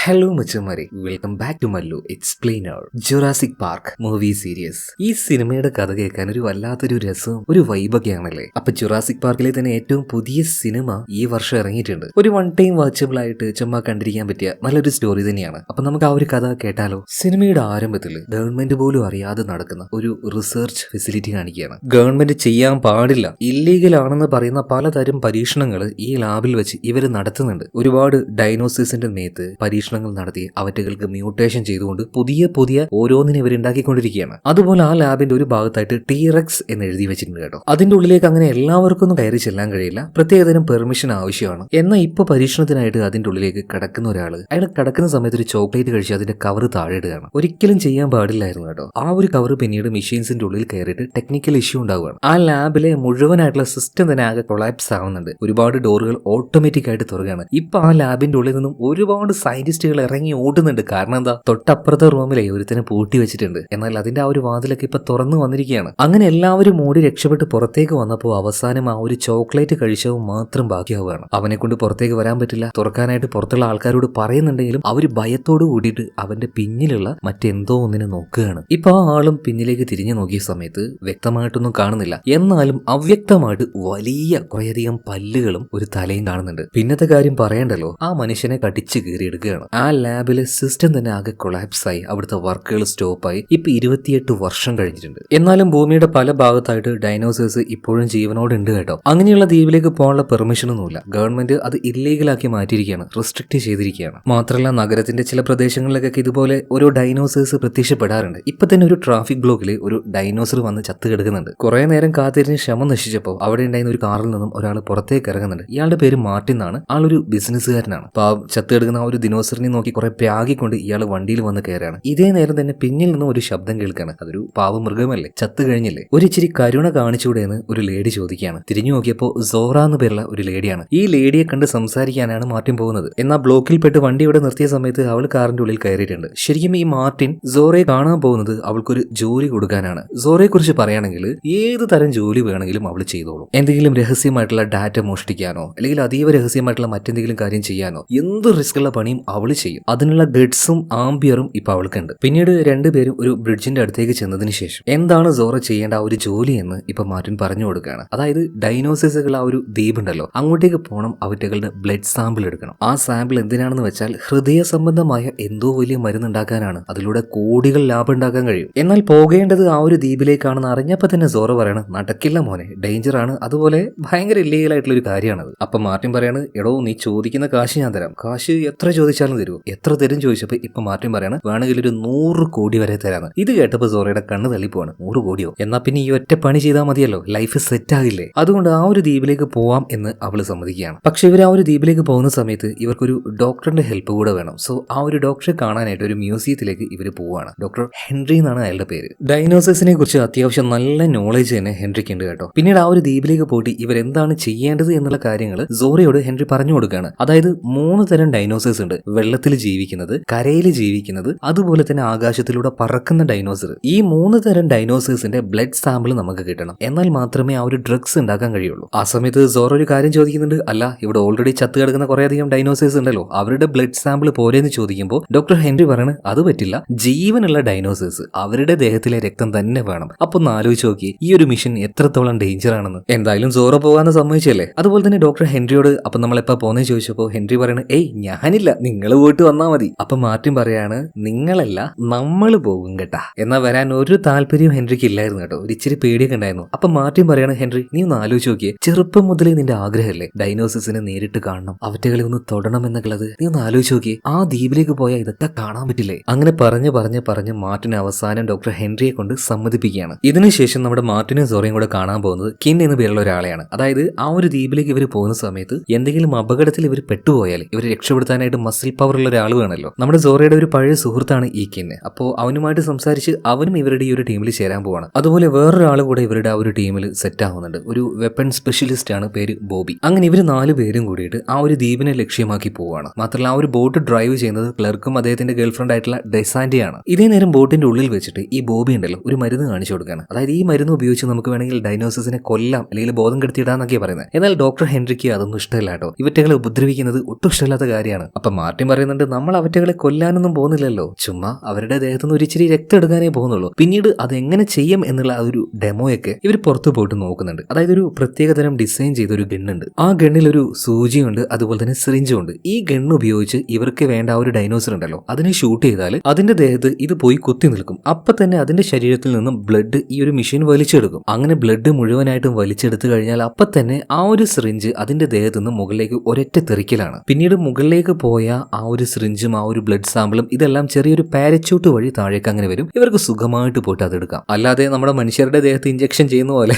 Hello മച്ചന്മാരെ, welcome back to Mallu explainer. Jurassic Park movie series. ഈ സിനിമയുടെ കഥ കേൾക്കാൻ ഒരു വല്ലാത്തൊരു രസവും ഒരു വൈബൊക്കെ ആണല്ലേ. അപ്പൊ ജുറാസിക് പാർക്കിലെ തന്നെ ഏറ്റവും പുതിയ സിനിമ ഈ വർഷം ഇറങ്ങിയിട്ടുണ്ട്. ഒരു വൺ ടൈം വാച്ചബിൾ ആയിട്ട് ചുമ്മാ കണ്ടിരിക്കാൻ പറ്റിയ നല്ലൊരു സ്റ്റോറി തന്നെയാണ്. അപ്പൊ നമുക്ക് ആ ഒരു കഥ കേട്ടാലോ. സിനിമയുടെ ആരംഭത്തിൽ ഗവൺമെന്റ് പോലും അറിയാതെ നടക്കുന്ന ഒരു റിസർച്ച് ഫെസിലിറ്റി കാണിക്കുകയാണ്. ഗവൺമെന്റ് ചെയ്യാൻ പാടില്ല, ഇല്ലീഗൽ ആണെന്ന് പറയുന്ന പലതരം പരീക്ഷണങ്ങൾ ഈ ലാബിൽ വെച്ച് ഇവർ നടത്തുന്നുണ്ട്. ഒരുപാട് ഡൈനോസേഴ്സിന്റെ മേത്ത് പരീക്ഷണങ്ങൾ നടത്തി അവറ്റകൾക്ക് മ്യൂട്ടേഷൻ ചെയ്തുകൊണ്ട് പുതിയ ഓരോന്നിനെ ഇവർ ഉണ്ടാക്കിക്കൊണ്ടിരിക്കുകയാണ്. അതുപോലെ ആ ലാബിന്റെ ഒരു ഭാഗത്തായിട്ട് ടീറെക്സ് എന്ന് എഴുതി വെച്ചിട്ടുണ്ട് കേട്ടോ. അതിന്റെ ഉള്ളിലേക്ക് അങ്ങനെ എല്ലാവർക്കും ഒന്നും കയറി ചെല്ലാൻ കഴിയില്ല, പ്രത്യേകതരം പെർമിഷൻ ആവശ്യമാണ്. എന്നാൽ ഇപ്പൊ പരീക്ഷണത്തിനായിട്ട് അതിന്റെ ഉള്ളിലേക്ക് കടക്കുന്ന ഒരാള്, അയാൾ കടക്കുന്ന സമയത്ത് ഒരു ചോക്ലേറ്റ് കഴിച്ച് അതിന്റെ കവർ താഴെ ഇടുകയാണ്. ഒരിക്കലും ചെയ്യാൻ പാടില്ലായിരുന്നു കേട്ടോ. ആ ഒരു കവർ പിന്നീട് മെഷീൻസിന്റെ ഉള്ളിൽ കയറിയിട്ട് ടെക്നിക്കൽ ഇഷ്യൂ ഉണ്ടാവുകയാണ്. ആ ലാബിലെ മുഴുവനായിട്ടുള്ള സിസ്റ്റം തന്നെ ആകെ കൊളാപ്സ് ആവുന്നുണ്ട്. ഒരുപാട് ഡോറുകൾ ഓട്ടോമാറ്റിക് ആയിട്ട് തുറക്കുകയാണ്. ഇപ്പൊ ആ ലാബിന്റെ ഉള്ളിൽ നിന്നും ഒരുപാട് സയന്റിസ്റ്റുകൾ ഇറങ്ങി ഓടുന്നുണ്ട്. കാരണം എന്താ, തൊട്ടപ്പുറത്തെ റൂമിലെ ഒരുത്തിനെ പൂട്ടി വെച്ചിട്ടുണ്ട്. എന്നാൽ അതിന്റെ ആ ഒരു വാതിലൊക്കെ ഇപ്പൊ തുറന്നു വന്നിരിക്കുകയാണ്. അങ്ങനെ എല്ലാവരും ഓടി രക്ഷപ്പെട്ട് പുറത്തേക്ക് വന്നപ്പോൾ അവസാനം ആ ഒരു ചോക്ലേറ്റ് കഴിച്ചവും മാത്രം ബാക്കിയാവുകയാണ്. അവനെ കൊണ്ട് പുറത്തേക്ക് വരാൻ പറ്റില്ല. തുറക്കാനായിട്ട് പുറത്തുള്ള ആൾക്കാരോട് പറയുന്നുണ്ടെങ്കിലും അവര് ഭയത്തോട് കൂടിയിട്ട് അവന്റെ പിന്നിലുള്ള മറ്റെന്തോ ഒന്നിനെ നോക്കുകയാണ്. ഇപ്പൊ ആ ആളും പിന്നിലേക്ക് തിരിഞ്ഞു നോക്കിയ സമയത്ത് വ്യക്തമായിട്ടൊന്നും കാണുന്നില്ല. എന്നാലും അവ്യക്തമായിട്ട് വലിയ കുറേയധികം പല്ലുകളും ഒരു തലയും കാണുന്നുണ്ട്. പിന്നത്തെ കാര്യം പറയണ്ടല്ലോ, ആ മനുഷ്യനെ കടിച്ചു കീറിയെടുക്കുകയാണ്. ആ ലാബിലെ സിസ്റ്റം തന്നെ ആകെ കൊളാപ്സ് ആയി. അവിടുത്തെ വർക്കുകൾ സ്റ്റോപ്പായി. ഇപ്പൊ 28 വർഷം കഴിഞ്ഞിട്ടുണ്ട്. എന്നാലും ഭൂമിയുടെ പല ഭാഗത്തായിട്ട് ഡൈനോസേഴ്സ് ഇപ്പോഴും ജീവനോട് ഉണ്ട് കേട്ടോ. അങ്ങനെയുള്ള ദ്വീപിലേക്ക് പോകാനുള്ള പെർമിഷൻ ഒന്നുമില്ല. ഗവൺമെന്റ് അത് ഇല്ലീഗലാക്കി മാറ്റിയിരിക്കുകയാണ്, റെസ്ട്രിക്ട് ചെയ്തിരിക്കുകയാണ്. മാത്രമല്ല നഗരത്തിന്റെ ചില പ്രദേശങ്ങളിലൊക്കെ ഇതുപോലെ ഓരോ ഡൈനോസേഴ്സ് പ്രത്യക്ഷപ്പെടാറുണ്ട്. ഇപ്പൊ തന്നെ ഒരു ട്രാഫിക് ബ്ലോക്കിൽ ഒരു ഡൈനോസർ വന്ന് ചത്ത് കിടക്കുന്നുണ്ട്. കുറെ നേരം കാത്തിരിഞ്ഞ് ക്ഷമ നശിച്ചപ്പോൾ അവിടെ ഉണ്ടായിരുന്ന ഒരു കാറിൽ നിന്നും ഒരാൾ പുറത്തേക്ക് ഇറങ്ങുന്നുണ്ട്. ഇയാളുടെ പേര് മാർട്ടിൻ എന്നാണ്. ആളൊരു ബിസിനസ്സുകാരനാണ്. അപ്പൊ ആ ചത്ത് കിടക്കുന്ന ആ ഒരു ദിനോസറിനെ നോക്കി കുറെ പ്രാഗിക്കൊണ്ട് ഇയാൾ വണ്ടിയിൽ വന്ന് കയറാണ്. ഇതേ നേരം തന്നെ പിന്നിൽ നിന്നും ഒരു ശബ്ദം കേൾക്കാണ്. അതൊരു പാവ മൃഗമല്ലേ, ചത്ത് കഴിഞ്ഞില്ലേ, ഒരു ഇച്ചിരി കരുണ കാണിച്ചുകൂടെ എന്ന് ഒരു ലേഡി ചോദിക്കുകയാണ്. തിരിഞ്ഞു നോക്കിയപ്പോൾ സോറ എന്ന് പേരുള്ള ഒരു ലേഡിയാണ്. ഈ ലേഡിയെ കണ്ട് സംസാരിക്കാനാണ് മാർട്ടിൻ പോകുന്നത്. എന്നാൽ ബ്ലോക്കിൽപ്പെട്ട് വണ്ടി ഇവിടെ നിർത്തിയ സമയത്ത് അവൾ കാറിന്റെ ഉള്ളിൽ കയറിയിട്ടുണ്ട്. ശരിക്കും ഈ മാർട്ടിൻ സോറയെ കാണാൻ പോകുന്നത് അവൾക്കൊരു ജോലി കൊടുക്കാനാണ്. സോറയെ കുറിച്ച് പറയുകയാണെങ്കിൽ ഏത് തരം ജോലി വേണമെങ്കിലും അവൾ ചെയ്തോളും. എന്തെങ്കിലും രഹസ്യമായിട്ടുള്ള ഡാറ്റ മോഷ്ടിക്കാനോ അല്ലെങ്കിൽ അതീവ രഹസ്യമായിട്ടുള്ള മറ്റെന്തെങ്കിലും കാര്യം ചെയ്യാനോ എന്ത് റിസ്ക് ഉള്ള പണിയും അവൾ ചെയ്യും. അതിനുള്ള ഗഡ്സും ആംബിയറും ഇപ്പൊ അവൾക്കുണ്ട്. പിന്നീട് രണ്ടുപേരും ഒരു ബ്രിഡ്ജിന്റെ അടുത്തേക്ക് ചെന്നതിന് ശേഷം എന്താണ് സോറ ചെയ്യേണ്ട ആ ഒരു ജോലി എന്ന് ഇപ്പൊ മാർട്ടിൻ പറഞ്ഞു കൊടുക്കുകയാണ്. അതായത് ഡൈനോസേഴ്സുകൾ ആ ഒരു ദ്വീപ് ഉണ്ടല്ലോ, അങ്ങോട്ടേക്ക് പോകണം. അവറ്റകളുടെ ബ്ലഡ് സാമ്പിൾ എടുക്കണം. ആ സാമ്പിൾ എന്തിനാണെന്ന് വെച്ചാൽ ഹൃദയ സംബന്ധമായ എന്തോ വലിയ മരുന്നുണ്ടാക്കാനാണ്. അതിലൂടെ കോടികൾ ലാഭം ഉണ്ടാക്കാൻ കഴിയും. എന്നാൽ പോകേണ്ടത് ആ ഒരു ദ്വീപിലേക്കാണെന്ന് അറിഞ്ഞപ്പോ തന്നെ സോറ പറയണം, നടക്കില്ല മോനെ, ഡേഞ്ചർ ആണ്, അതുപോലെ ഭയങ്കര ഇല്ലീഗൽ ആയിട്ടുള്ള ഒരു കാര്യമാണത്. അപ്പൊ മാർട്ടിൻ പറയാണ്, എടോ നീ ചോദിക്കുന്ന കാശ് ഞാൻ തരാം. കാശ് എത്ര ചോദിച്ചാലും തരുമോ? എത്ര തരും ചോദിച്ചപ്പോ ഇപ്പൊ മാർട്ടിൻ പറയാണ്, വേണമെങ്കിൽ ഒരു 100 കോടി വരെ തരാന്ന്. ഇത് കേട്ടപ്പോ സോറയുടെ കണ്ണ് തള്ളിപ്പോവാണ്. 100 കോടിയോ? എന്നാ പിന്നെ ഈ ഒറ്റ പണി ചെയ്താൽ മതിയല്ലോ, ലൈഫ് സെറ്റ് ആകില്ലേ? അതുകൊണ്ട് ആ ഒരു ദ്വീപിലേക്ക് പോവാം എന്ന് അവള് സമ്മതിക്കുകയാണ്. പക്ഷെ ഇവർ ആ ഒരു ദ്വീപിലേക്ക് പോകുന്ന സമയത്ത് ഇവർക്കൊരു ഡോക്ടറിന്റെ ഹെൽപ്പ് കൂടെ വേണം. സോ ആ ഒരു ഡോക്ടറെ കാണാനായിട്ട് ഒരു മ്യൂസിയത്തിലേക്ക് ഇവർ പോവാണ്. ഡോക്ടർ ഹെൻറി എന്നാണ് അയാളുടെ പേര്. ഡൈനോസേഴ്സിനെ കുറിച്ച് അത്യാവശ്യം നല്ല നോളേജ് തന്നെ ഹെൻറിക്ക് ഉണ്ട് കേട്ടോ. പിന്നീട് ആ ഒരു ദ്വീപിലേക്ക് പോയിട്ട് ഇവരെന്താണ് ചെയ്യേണ്ടത് എന്നുള്ള കാര്യങ്ങൾ സോറയോട് ഹെൻറി പറഞ്ഞു കൊടുക്കുകയാണ്. അതായത് 3 തരം ഡൈനോസേഴ്സ് ഉണ്ട്. വെള്ളത്തിൽ ജീവിക്കുന്നത്, കരയിൽ ജീവിക്കുന്നത്, അതുപോലെ തന്നെ ആകാശത്തിലൂടെ പറക്കുന്ന ഡൈനോസർ. ഈ 3 തരം ഡൈനോസേഴ്സിന്റെ ബ്ലഡ് സാമ്പിൾ നമുക്ക് കിട്ടണം. എന്നാൽ മാത്രമേ ആ ഒരു ഡ്രഗ്സ് ഉണ്ടാക്കാൻ കഴിയുള്ളൂ. ആ സമയത്ത് സോറോ ഒരു കാര്യം ചോദിക്കുന്നുണ്ട്, അല്ല ഇവിടെ ഓൾറെഡി ചത്ത് കിടക്കുന്ന കുറെ അധികം ഡൈനോസേഴ്സ് ഉണ്ടല്ലോ, അവരുടെ ബ്ലഡ് സാമ്പിൾ പോരെന്ന് ചോദിക്കുമ്പോൾ ഡോക്ടർ ഹെൻറി പറയണ, അത് പറ്റില്ല, ജീവനുള്ള ഡൈനോസേഴ്സ് അവരുടെ ദേഹത്തിലെ രക്തം തന്നെ വേണം. അപ്പൊ ഒന്ന് ആലോചിച്ച് നോക്കി ഈ ഒരു മിഷൻ എത്രത്തോളം ഡേഞ്ചർ ആണെന്ന്. എന്തായാലും സോറോ പോകാന്ന് സമ്മതിച്ചല്ലേ. അതുപോലെ തന്നെ ഡോക്ടർ ഹെൻറിയോട് അപ്പൊ നമ്മളെപ്പോ പോന്നെ ചോദിച്ചപ്പോ ഹെൻറി പറയണ, ഏയ് ഞാനില്ല, നിങ്ങൾ പോയിട്ട് വന്നാ മതി. അപ്പൊ മാർട്ടിൻ പറയാണ്, നിങ്ങളല്ല നമ്മൾ പോകും കേട്ടാ. എന്നാൽ വരാൻ ഒരു താല്പര്യവും ഹെൻറിക്ക് ഇല്ലായിരുന്നു കേട്ടോ. ഒരു ഇച്ചിരി പേടിയൊക്കെ ഉണ്ടായിരുന്നു. അപ്പൊ മാർട്ടിൻ പറയാണ്, ഹെൻറി നീ ഒന്ന് ആലോചിച്ച് നോക്കിയേ, ചെറുപ്പം മുതലേ നിന്റെ ആഗ്രഹമല്ലേ ഡൈനോസസിനെ നേരിട്ട് കാണണം, അവറ്റകളെ ഒന്ന് തൊടണം എന്നുള്ളത്. നീ ഒന്ന് ആലോചിച്ച് നോക്കിയേ, ആ ദ്വീപിലേക്ക് പോയാൽ ഇതൊക്കെ കാണാൻ പറ്റില്ലേ? അങ്ങനെ പറഞ്ഞ് മാർട്ടിൻ അവസാനം ഡോക്ടർ ഹെൻറിയെ കൊണ്ട് സമ്മതിപ്പിക്കുകയാണ്. ഇതിനുശേഷം നമ്മുടെ മാർട്ടിനും സോറയും കൂടെ കാണാൻ പോകുന്നത് കിൻ എന്ന് പേരുള്ള ഒരാളെയാണ്. അതായത് ആ ഒരു ദ്വീപിലേക്ക് ഇവർ പോകുന്ന സമയത്ത് എന്തെങ്കിലും അപകടത്തിൽ ഇവർ പെട്ടുപോയാൽ ഇവരെ രക്ഷപ്പെടുത്താനായിട്ട് മസിൽ പവർ ഉള്ള ഒരാൾ വേണമല്ലോ. നമ്മുടെ സോറയുടെ ഒരു പഴയ സുഹൃത്താണ് ഈ കിന്ന്. അപ്പോൾ അവനുമായിട്ട് സംസാരിച്ച് അവനും ഇവരുടെ ഈ ഒരു ടീമിൽ ചേരാൻ പോവാണ്. അതുപോലെ വേറൊരാൾ കൂടെ ഇവരുടെ ആ ഒരു ടീമിൽ സെറ്റ് ആവുന്നുണ്ട്. ഒരു വെപ്പൺ സ്പെഷ്യലിസ്റ്റ് ആണ്, പേര് ബോബി. അങ്ങനെ ഇവർ 4 പേരും കൂടിയിട്ട് ആ ഒരു ദ്വീപിനെ ലക്ഷ്യമാക്കി പോവാണ്. മാത്രമല്ല ആ ഒരു ബോട്ട് ഡ്രൈവ് ചെയ്യുന്നത് ക്ലർക്കും അദ്ദേഹത്തിന്റെ ഗേൾഫ്രണ്ട് ആയിട്ടുള്ള ഡെസാന്റിയാണ്. ഇതേ നേരം ബോട്ടിന്റെ ഉള്ളിൽ വെച്ചിട്ട് ഈ ബോബി ഉണ്ടല്ലോ ഒരു മരുന്ന് കാണിച്ചു കൊടുക്കുകയാണ്. അതായത് ഈ മരുന്ന് ഉപയോഗിച്ച് നമുക്ക് വേണമെങ്കിൽ ഡൈനോസസിനെ കൊല്ലാം അല്ലെങ്കിൽ ബോധം കെടുത്തിയിടാന്നൊക്കെയാണ് പറയുന്നത്. എന്നാൽ ഡോക്ടർ ഹെൻറിക്ക് അതൊന്നും ഇഷ്ടമല്ല കേട്ടോ. ഇവറ്റകളെ ഉപദ്രവിക്കുന്നത് ഒട്ടും ഇഷ്ടമില്ലാത്ത കാര്യമാണ്. അപ്പൊ മാർട്ടിൻ പറയുന്നുണ്ട് നമ്മൾ അവറ്റകളെ കൊല്ലാനൊന്നും പോകുന്നില്ലല്ലോ, ചുമ്മാ അവരുടെ ദേഹത്തുനിന്ന് ഒരിച്ചിരി രക്തം എടുക്കാനേ പോകുന്നുള്ളൂ. പിന്നീട് അതെങ്ങനെ ചെയ്യും എന്നുള്ള ഒരു ഡെമോയൊക്കെ ഇവർ പുറത്തു പോയിട്ട് നോക്കുന്നുണ്ട്. അതായത് ഒരു പ്രത്യേകതരം ഡിസൈൻ ചെയ്ത ഒരു ഗണ്ണുണ്ട്. ആ ഗണ്ണിൽ ഒരു സൂചിയുണ്ട്, അതുപോലെ തന്നെ സിറിഞ്ചും ഉണ്ട്. ഈ ഗണ്ണ് ഉപയോഗിച്ച് ഇവർക്ക് വേണ്ട ആ ഒരു ഡൈനോസർ ഉണ്ടല്ലോ അതിനെ ഷൂട്ട് ചെയ്താൽ അതിന്റെ ദേഹത്ത് ഇത് പോയി കുത്തി നിൽക്കും. അപ്പൊ തന്നെ അതിന്റെ ശരീരത്തിൽ നിന്നും ബ്ലഡ് ഈ ഒരു മെഷീൻ വലിച്ചെടുക്കും. അങ്ങനെ ബ്ലഡ് മുഴുവനായിട്ടും വലിച്ചെടുത്തു കഴിഞ്ഞാൽ അപ്പൊ തന്നെ ആ ഒരു സിറിഞ്ച് അതിന്റെ ദേഹത്ത് നിന്ന് മുകളിലേക്ക് ഒരൊറ്റ തെറിക്കലാണ്. പിന്നീട് മുകളിലേക്ക് പോയ ആ ഒരു സിറിഞ്ചും ആ ഒരു ബ്ലഡ് സാമ്പിളും ഇതെല്ലാം ചെറിയൊരു പാരച്യൂട്ട് വഴി താഴേക്ക് അങ്ങനെ വരും. ഇവർക്ക് സുഖമായിട്ട് പോയിട്ട് അതെടുക്കാം. അല്ലാതെ നമ്മുടെ മനുഷ്യരുടെ ദേഹത്ത് ഇഞ്ചക്ഷൻ ചെയ്യുന്ന പോലെ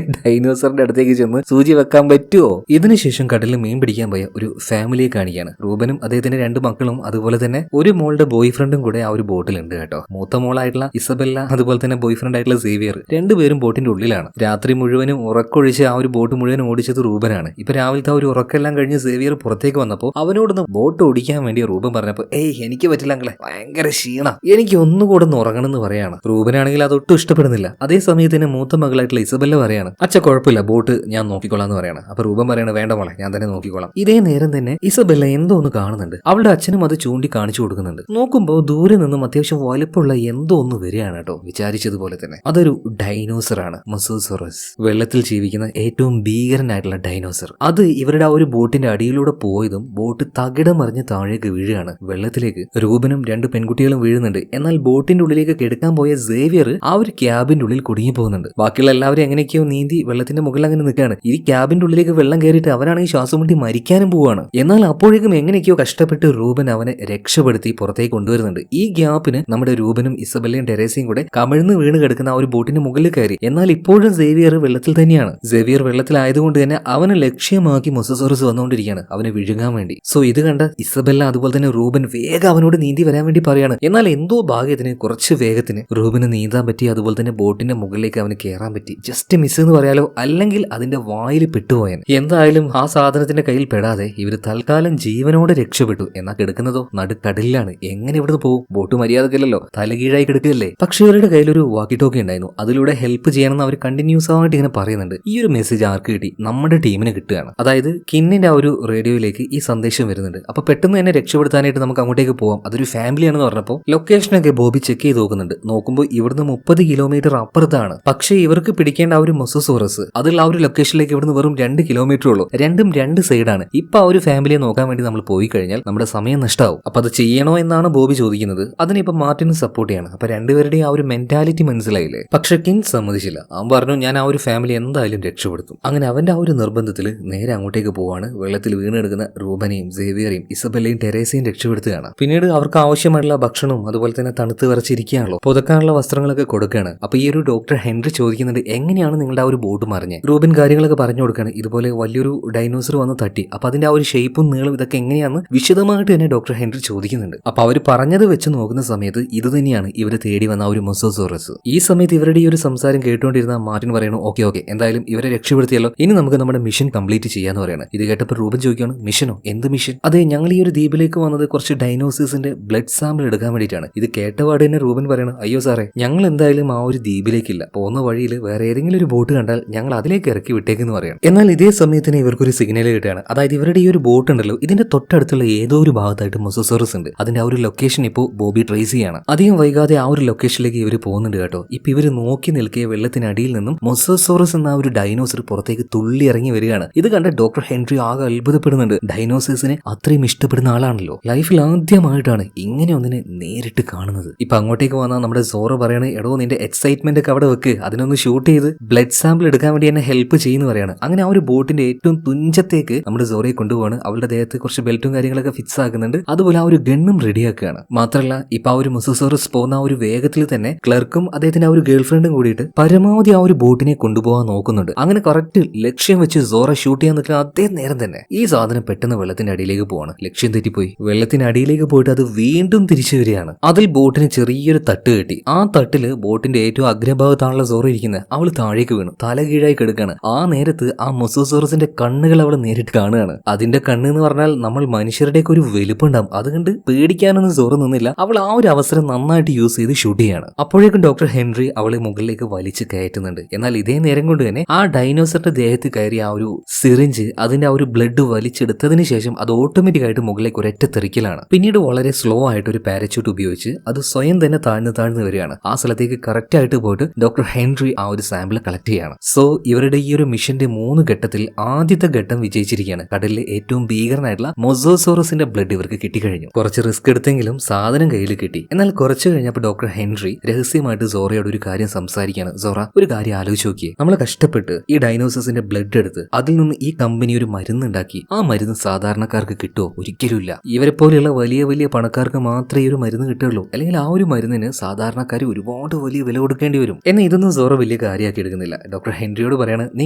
ഡൈനോസറിന്റെ അടുത്തേക്ക് ചെന്ന് സൂചി വെക്കാൻ പറ്റുമോ? ഇതിനുശേഷം കടലിൽ മീൻ പിടിക്കാൻ പോയ ഒരു ഫാമിലിയെ കാണിക്കുകയാണ്. റൂബനും അദ്ദേഹത്തിന്റെ 2 മക്കളും അതുപോലെ തന്നെ ഒരു മോളുടെ ബോയ് ഫ്രണ്ടും കൂടെ ആ ഒരു ബോട്ടിലുണ്ട് കേട്ടോ. മൂത്ത മോളായിട്ടുള്ള ഇസബെല്ല അതുപോലെ തന്നെ ബോയ് ഫ്രണ്ട് ആയിട്ടുള്ള സേവിയർ രണ്ടുപേരും ബോട്ടിന്റെ ഉള്ളിലാണ്. രാത്രി മുഴുവനും ഉറക്കൊഴിച്ച് ആ ഒരു ബോട്ട് മുഴുവൻ ഓടിച്ചത് റൂബനാണ്. ഇപ്പൊ രാവിലത്തെ ആ ഒരു ഉറക്കെല്ലാം കഴിഞ്ഞ് സേവിയർ പുറത്തേക്ക് വന്നപ്പോൾ അവനോടൊന്ന് ബോട്ട് ഓടിക്കാൻ വേണ്ടി റൂബൻ പറഞ്ഞപ്പോൾ എനിക്ക് പറ്റില്ല അങ്ങളെ, ഭയങ്കര ക്ഷീണ, എനിക്ക് ഒന്നുകൂടെ ഒന്ന് ഉറങ്ങണം എന്ന് പറയാണ്. റൂബനാണെങ്കിൽ അതൊട്ടും ഇഷ്ടപ്പെടുന്നില്ല. അതേ സമയത്തിന് മൂത്ത മകളായിട്ടുള്ള ഇസബെല്ല പറയാണ് കുഴപ്പമില്ല, ബോട്ട് ഞാൻ നോക്കിക്കോളാം എന്ന് പറയാണ്. അപ്പൊ റൂബൻ പറയാണ് വേണ്ട മോളെ, ഞാൻ തന്നെ നോക്കിക്കോളാം. ഇതേ നേരം തന്നെ ഇസബെല്ല എന്തോ ഒന്ന് കാണുന്നുണ്ട്. അവളുടെ അച്ഛനും അത് ചൂണ്ടി കാണിച്ചു കൊടുക്കുന്നുണ്ട്. നോക്കുമ്പോൾ ദൂരെ നിന്നും അത്യാവശ്യം വലുപ്പമുള്ള എന്തോ ഒന്ന് വരികയാണ് കേട്ടോ. വിചാരിച്ചതുപോലെ തന്നെ അതൊരു ഡൈനോസർ ആണ്, മൊസോസോറസ്. വെള്ളത്തിൽ ജീവിക്കുന്ന ഏറ്റവും ഭീകരനായിട്ടുള്ള ഡൈനോസർ. അത് ഇവരുടെ ആ ഒരു ബോട്ടിന്റെ അടിയിലൂടെ പോയതും ബോട്ട് തകിടം മറിഞ്ഞ് താഴേക്ക് വീഴുകയാണ് വെള്ളത്തിലേക്ക്. റൂബനും 2 പെൺകുട്ടികളും വീഴുന്നുണ്ട്. എന്നാൽ ബോട്ടിന്റെ ഉള്ളിലേക്ക് കെടുക്കാൻ പോയ സേവിയർ ആ ഒരു ക്യാബിന്റെ ഉള്ളിൽ കുടുങ്ങി പോകുന്നുണ്ട്. ബാക്കിയുള്ള എല്ലാവരും എങ്ങനെയൊക്കെയോ നീന്തി വെള്ളത്തിന്റെ മുകളിൽ അങ്ങനെ നിൽക്കുകയാണ്. ഈ ക്യാബിന്റെ ഉള്ളിലേക്ക് വെള്ളം കയറിയിട്ട് അവനാണെങ്കിൽ ശ്വാസം മുട്ടി മരിക്കാനും പോവാണ്. എന്നാൽ അപ്പോഴേക്കും എങ്ങനെയൊക്കെയോ കഷ്ടപ്പെട്ട് റൂബൻ അവനെ രക്ഷപ്പെടുത്തി പുറത്തേക്ക് കൊണ്ടുവരുന്നുണ്ട്. ഈ ഗ്യാപ്പിന് നമ്മുടെ റൂബനും ഇസബെല്ലയും ടെരേസയും കൂടെ കമിഴ്ന്ന് വീണ് കിടക്കുന്ന ആ ഒരു ബോട്ടിന്റെ മുകളിൽ കയറി. എന്നാൽ ഇപ്പോഴും സേവിയർ വെള്ളത്തിൽ തന്നെയാണ്. സേവിയർ വെള്ളത്തിലായതുകൊണ്ട് തന്നെ അവനെ ലക്ഷ്യമാക്കി മൊസോസോറസ് വന്നുകൊണ്ടിരിക്കുകയാണ് അവനെ വിഴുങ്ങാൻ വേണ്ടി. സോ ഇത് കണ്ട ഇസബെല്ല അതുപോലെ തന്നെ റൂബൻ വേഗം അവനോട് നീന്തി വരാൻ വേണ്ടി പറയാണ്. എന്നാൽ എന്തോ ഭാഗ്യത്തിന് കുറച്ച് വേഗത്തിന് റൂബിന് നീന്താൻ പറ്റി. അതുപോലെ തന്നെ ബോട്ടിന്റെ മുകളിലേക്ക് അവന് കയറാൻ പറ്റി. ജസ്റ്റ് മിസ് എന്ന് പറയാലോ, അല്ലെങ്കിൽ അതിന്റെ വായിൽ പെട്ടുപോയാൻ. എന്തായാലും ആ സാധനത്തിന്റെ കയ്യിൽ പെടാതെ ഇവര് തൽക്കാലം ജീവനോടെ രക്ഷപ്പെട്ടു. എന്നാൽ കിടക്കുന്നതോ നടുക്കടലിലാണ്. എങ്ങനെ ഇവിടുന്ന് പോകും? ബോട്ട് മര്യാദക്കില്ലല്ലോ, തലകീഴായി കിടക്കുകയല്ലേ. പക്ഷെ ഇവരുടെ കയ്യിലൊരു വാക്കി ടോക്കി ഉണ്ടായിരുന്നു. അതിലൂടെ ഹെൽപ്പ് ചെയ്യണമെന്ന് അവർ കണ്ടിന്യൂസ് ആയിട്ട് ഇങ്ങനെ പറയുന്നുണ്ട്. ഈ ഒരു മെസ്സേജ് ആർക്ക് കിട്ടി? നമ്മുടെ ടീമിന് കിട്ടുകയാണ്. അതായത് കിന്നിന്റെ ആ ഒരു റേഡിയോയിലേക്ക് ഈ സന്ദേശം വരുന്നുണ്ട്. അപ്പൊ പെട്ടെന്ന് തന്നെ രക്ഷപ്പെടുത്താനായിട്ട് നമുക്ക് അങ്ങോട്ടേക്ക് പോവാം. അതൊരു ഫാമിലിയാണെന്ന് പറഞ്ഞപ്പോൾ ലൊക്കേഷനൊക്കെ ബോബി ചെക്ക് ചെയ്ത് നോക്കുന്നുണ്ട്. നോക്കുമ്പോൾ ഇവിടുന്ന് 30 കിലോമീറ്റർ അപ്പുറത്താണ്. പക്ഷേ ഇവർക്ക് പിടിക്കേണ്ട ആ ഒരു മൊസോസോറസ് അതിൽ ആ ഒരു ലൊക്കേഷനിലേക്ക് ഇവിടുന്ന് വെറും 2 കിലോമീറ്റർ ഉള്ളൂ. രണ്ടും 2 സൈഡാണ്. ഇപ്പൊ ആ ഒരു ഫാമിലിയെ നോക്കാൻ വേണ്ടി നമ്മൾ പോയി കഴിഞ്ഞാൽ നമ്മുടെ സമയം നഷ്ടമാവും. അപ്പൊ അത് ചെയ്യണോ എന്നാണ് ബോബി ചോദിക്കുന്നത്. അതിനിപ്പോ മാർട്ടിന് സപ്പോർട്ട് ചെയ്യണം. അപ്പൊ രണ്ടുപേരുടെയും ആ ഒരു മെന്റാലിറ്റി മനസ്സിലായില്ലേ. പക്ഷെ കിൻ സമ്മതിച്ചില്ല. അവൻ പറഞ്ഞു ഞാൻ ആ ഒരു ഫാമിലി എന്തായാലും രക്ഷപ്പെടുത്തും. അങ്ങനെ അവന്റെ ആ ഒരു നിർബന്ധത്തിൽ നേരെ അങ്ങോട്ടേക്ക് പോവാണ്. വെള്ളത്തിൽ വീണെടുക്കുന്ന റൂബനെയും സേവിയറേയും ഇസബെല്ലയും ടെരേസയും രക്ഷപ്പെടുത്തുകയാണ്. പിന്നീട് അവർക്ക് ആവശ്യമായിട്ടുള്ള ഭക്ഷണവും അതുപോലെ തന്നെ തണുത്ത് വിറച്ചിരിക്കുകയാണല്ലോ, പുതക്കാനുള്ള വസ്ത്രങ്ങളൊക്കെ കൊടുക്കുകയാണ്. അപ്പൊ ഈ ഒരു ഡോക്ടർ ഹെൻറി ചോദിക്കുന്നുണ്ട് എങ്ങനെയാണ് നിങ്ങളുടെ ആ ഒരു ബോട്ട് മറിഞ്ഞ്? റൂബൻ കാര്യങ്ങളൊക്കെ പറഞ്ഞു കൊടുക്കുകയാണ്. ഇതുപോലെ വലിയൊരു ഡൈനോസർ വന്ന് തട്ടി. അപ്പൊ അതിന്റെ ആ ഒരു ഷേപ്പും നീളം ഇതൊക്കെ എങ്ങനെയാണെന്ന് വിശദമായിട്ട് തന്നെ ഡോക്ടർ ഹെൻറി ചോദിക്കുന്നുണ്ട്. അപ്പൊ അവർ പറഞ്ഞത് വെച്ച് നോക്കുന്ന സമയത്ത് ഇത് തന്നെയാണ് ഇവര് തേടി വന്ന ആ ഒരു മൊസോസോറസ്. ഈ സമയത്ത് ഇവരുടെ ഈ ഒരു സംസാരം കേട്ടുകൊണ്ടിരുന്ന മാർട്ടിൻ പറയുന്നു ഓക്കെ എന്തായാലും ഇവരെ രക്ഷപ്പെടുത്തിയല്ലോ, ഇനി നമുക്ക് നമ്മുടെ മിഷൻ കംപ്ലീറ്റ് ചെയ്യാന്ന് പറയാണ്. ഇത് കേട്ടപ്പോൾ റൂബൻ ചോദിക്കുകയാണ് മിഷനോ? എന്ത് മിഷൻ? അതെ, ഞങ്ങൾ ഈ ഒരു ദ്വീപിലേക്ക് വന്നത് കുറച്ച് ഡൈനോസേഴ്സിന്റെ ബ്ലഡ് സാമ്പിൾ എടുക്കാൻ വേണ്ടിയിട്ടാണ്. ഇത് കേട്ടപാട് തന്നെ റൂബൻ പറയണം അയ്യോ സാറേ, ഞങ്ങൾ എന്തായാലും ആ ഒരു ദ്വീപിലേക്കില്ല, പോകുന്ന വഴിയിൽ വേറെ ഏതെങ്കിലും ഒരു ബോട്ട് കണ്ടാൽ ഞങ്ങൾ അതിലേക്ക് ഇറക്കി വിട്ടേക്കെന്ന് പറയണം. എന്നാൽ ഇതേ സമയത്തിന് ഇവർക്കൊരു സിഗ്നൽ കിട്ടുകയാണ്. അതായത് ഇവരുടെ ഈ ഒരു ബോട്ട് ഉണ്ടല്ലോ ഇതിന്റെ തൊട്ടടുത്തുള്ള ഏതോ ഒരു ഭാഗത്തായിട്ട് മൊസോസോറസ് ഉണ്ട്. അതിന്റെ ആ ഒരു ലൊക്കേഷൻ ഇപ്പോൾ ബോബി ട്രേസ് ചെയ്യാണ്. അധികം വൈകാതെ ആ ഒരു ലൊക്കേഷനിലേക്ക് ഇവർ പോകുന്നുണ്ട് കേട്ടോ. ഇപ്പൊ ഇവര് നോക്കി നിൽക്കിയ വെള്ളത്തിനടിയിൽ നിന്നും മൊസോസോറസ് എന്ന ആ ഒരു ഡൈനോസർ പുറത്തേക്ക് തുള്ളി ഇറങ്ങി വരികയാണ്. ഇത് കണ്ട ഡോക്ടർ ഹെൻറി ആകെ അത്ഭുതപ്പെടുന്നുണ്ട്. ഡൈനോസേഴ്സിനെ അത്രയും ഇഷ്ടപ്പെടുന്ന ആളാണല്ലോ. ലൈഫിൽ ആദ്യമായിട്ടാണ് ഇങ്ങനെ ഒന്നിനെ നേരിട്ട് കാണുന്നത്. ഇപ്പൊ അങ്ങോട്ടേക്ക് വന്നാൽ നമ്മുടെ സോറ പറയണേ എടോ നിന്റെ എക്സൈറ്റ്മെന്റ് ഒക്കെ അവിടെ വെക്ക്, അതിനൊന്ന് ഷൂട്ട് ചെയ്ത് ബ്ലഡ് സാമ്പിൾ എടുക്കാൻ വേണ്ടി എന്നെ ഹെൽപ്പ് ചെയ്യുന്നു പറയാണ്. അങ്ങനെ ആ ഒരു ബോട്ടിന്റെ ഏറ്റവും തുഞ്ചത്തേക്ക് നമ്മുടെ സോറയെ കൊണ്ടുപോവാണ്. അവളുടെ ദേഹത്ത് കുറച്ച് ബെൽറ്റും കാര്യങ്ങളൊക്കെ ഫിക്സ് ആക്കുന്നുണ്ട്. അതുപോലെ ആ ഒരു ഗണ്ണും റെഡിയാക്കുകയാണ്. മാത്രമല്ല ഇപ്പൊ ആ ഒരു മൊസോസോറസ് പോകുന്ന ആ ഒരു വേഗത്തിൽ തന്നെ ക്ലർക്കും അദ്ദേഹത്തിന്റെ ആ ഒരു ഗേൾ ഫ്രണ്ടും കൂടിയിട്ട് പരമാവധി ആ ഒരു ബോട്ടിനെ കൊണ്ടുപോകാൻ നോക്കുന്നുണ്ട്. അങ്ങനെ കറക്റ്റ് ലക്ഷ്യം വെച്ച് സോറ ഷൂട്ട് ചെയ്യാൻ നിൽക്കുന്ന അതേ നേരം തന്നെ ഈ സാധനം പെട്ടെന്ന് വെള്ളത്തിന്റെ അടിയിലേക്ക് പോവാണ്. ലക്ഷ്യം തെറ്റിപ്പോയി. വെള്ളത്തിനടിയിലേക്ക് പോയിട്ട് അത് വീണ്ടും തിരിച്ചു വരികയാണ്. അതിൽ ബോട്ടിന് ചെറിയൊരു തട്ട് കെട്ടി. ആ തട്ടില് ബോട്ടിന്റെ ഏറ്റവും അഗ്രഭാഗത്താണല്ലോ സോറ ഇരിക്കുന്നത്. അവൾ താഴേക്ക് വീണു, തല കീഴായി കിടക്കുകയാണ്. ആ നേരത്ത് ആ മൊസോസോറസിന്റെ കണ്ണുകൾ അവൾ നേരിട്ട് കാണുകയാണ്. അതിന്റെ കണ്ണ് എന്ന് പറഞ്ഞാൽ നമ്മൾ മനുഷ്യരുടെയൊക്കെ ഒരു വലുപ്പുണ്ടാവും. അതുകൊണ്ട് പേടിക്കാനൊന്നും സോറ നിന്നില്ല. അവൾ ആ ഒരു അവസരം നന്നായിട്ട് യൂസ് ചെയ്ത് ഷൂട്ട് ചെയ്യാണ്. അപ്പോഴേക്കും ഡോക്ടർ ഹെൻറി അവളെ മുകളിലേക്ക് വലിച്ചു കയറ്റുന്നുണ്ട്. എന്നാൽ ഇതേ നേരം കൊണ്ട് തന്നെ ആ ഡൈനോസറിന്റെ ദേഹത്ത് കയറിയ ആ ഒരു സിറിഞ്ച് അതിന്റെ ആ ഒരു ബ്ലഡ് വലിച്ചെടുത്തതിന് ശേഷം അത് ഓട്ടോമാറ്റിക് ആയിട്ട് മുകളിലേക്ക് ഒരൊറ്റ തെറിക്കലാണ്. പിന്നീട് വളരെ സ്ലോ ആയിട്ട് ഒരു പാരച്യൂട്ട് ഉപയോഗിച്ച് അത് സ്വയം തന്നെ താഴ്ന്നു വരികയാണ്. ആ സ്ഥലത്തേക്ക് കറക്റ്റ് ആയിട്ട് പോയിട്ട് ഡോക്ടർ ഹെൻറി ആ ഒരു സാമ്പിൾ കളക്ട് ചെയ്യാണ്. സോ ഇവരുടെ ഈ ഒരു മിഷന്റെ 3 ഘട്ടത്തിൽ ആദ്യത്തെ ഘട്ടം വിജയിച്ചിരിക്കുകയാണ്. കടലിലെ ഏറ്റവും ഭീകരനായിട്ടുള്ള മൊസോസോറസിന്റെ ബ്ലഡ് ഇവർക്ക് കിട്ടിക്കഴിഞ്ഞു. കുറച്ച് റിസ്ക് എടുത്തെങ്കിലും സാധനം കയ്യിൽ കിട്ടി. എന്നാൽ കുറച്ച് കഴിഞ്ഞപ്പോൾ ഡോക്ടർ ഹെൻറി രഹസ്യമായിട്ട് സോറയോട് ഒരു കാര്യം സംസാരിക്കുകയാണ്. സോറ, ഒരു കാര്യം ആലോചിച്ച് നോക്കിയേ, നമ്മൾ കഷ്ടപ്പെട്ട് ഈ ഡൈനോസസിന്റെ ബ്ലഡ് എടുത്ത് അതിൽ നിന്ന് ഈ കമ്പനി ഒരു മരുന്നുണ്ടാക്കി. ആ മരുന്ന് സാധാരണക്കാർക്ക് കിട്ടുമോ? ഒരിക്കലുമില്ല. ഇവരെ പോലെയുള്ള വലിയ വലിയ പണക്കാർക്ക് മാത്രമേ ഈ ഒരു മരുന്ന് കിട്ടുള്ളൂ. അല്ലെങ്കിൽ ആ ഒരു മരുന്നിന് സാധാരണക്കാർ ഒരുപാട് വലിയ വില കൊടുക്കേണ്ടി വരും. എന്നാൽ ഇതൊന്നും സോറ വലിയ കാര്യമാക്കി എടുക്കുന്നില്ല. ഡോക്ടർ ഹെൻറിയോട് പറയാണ്, നീ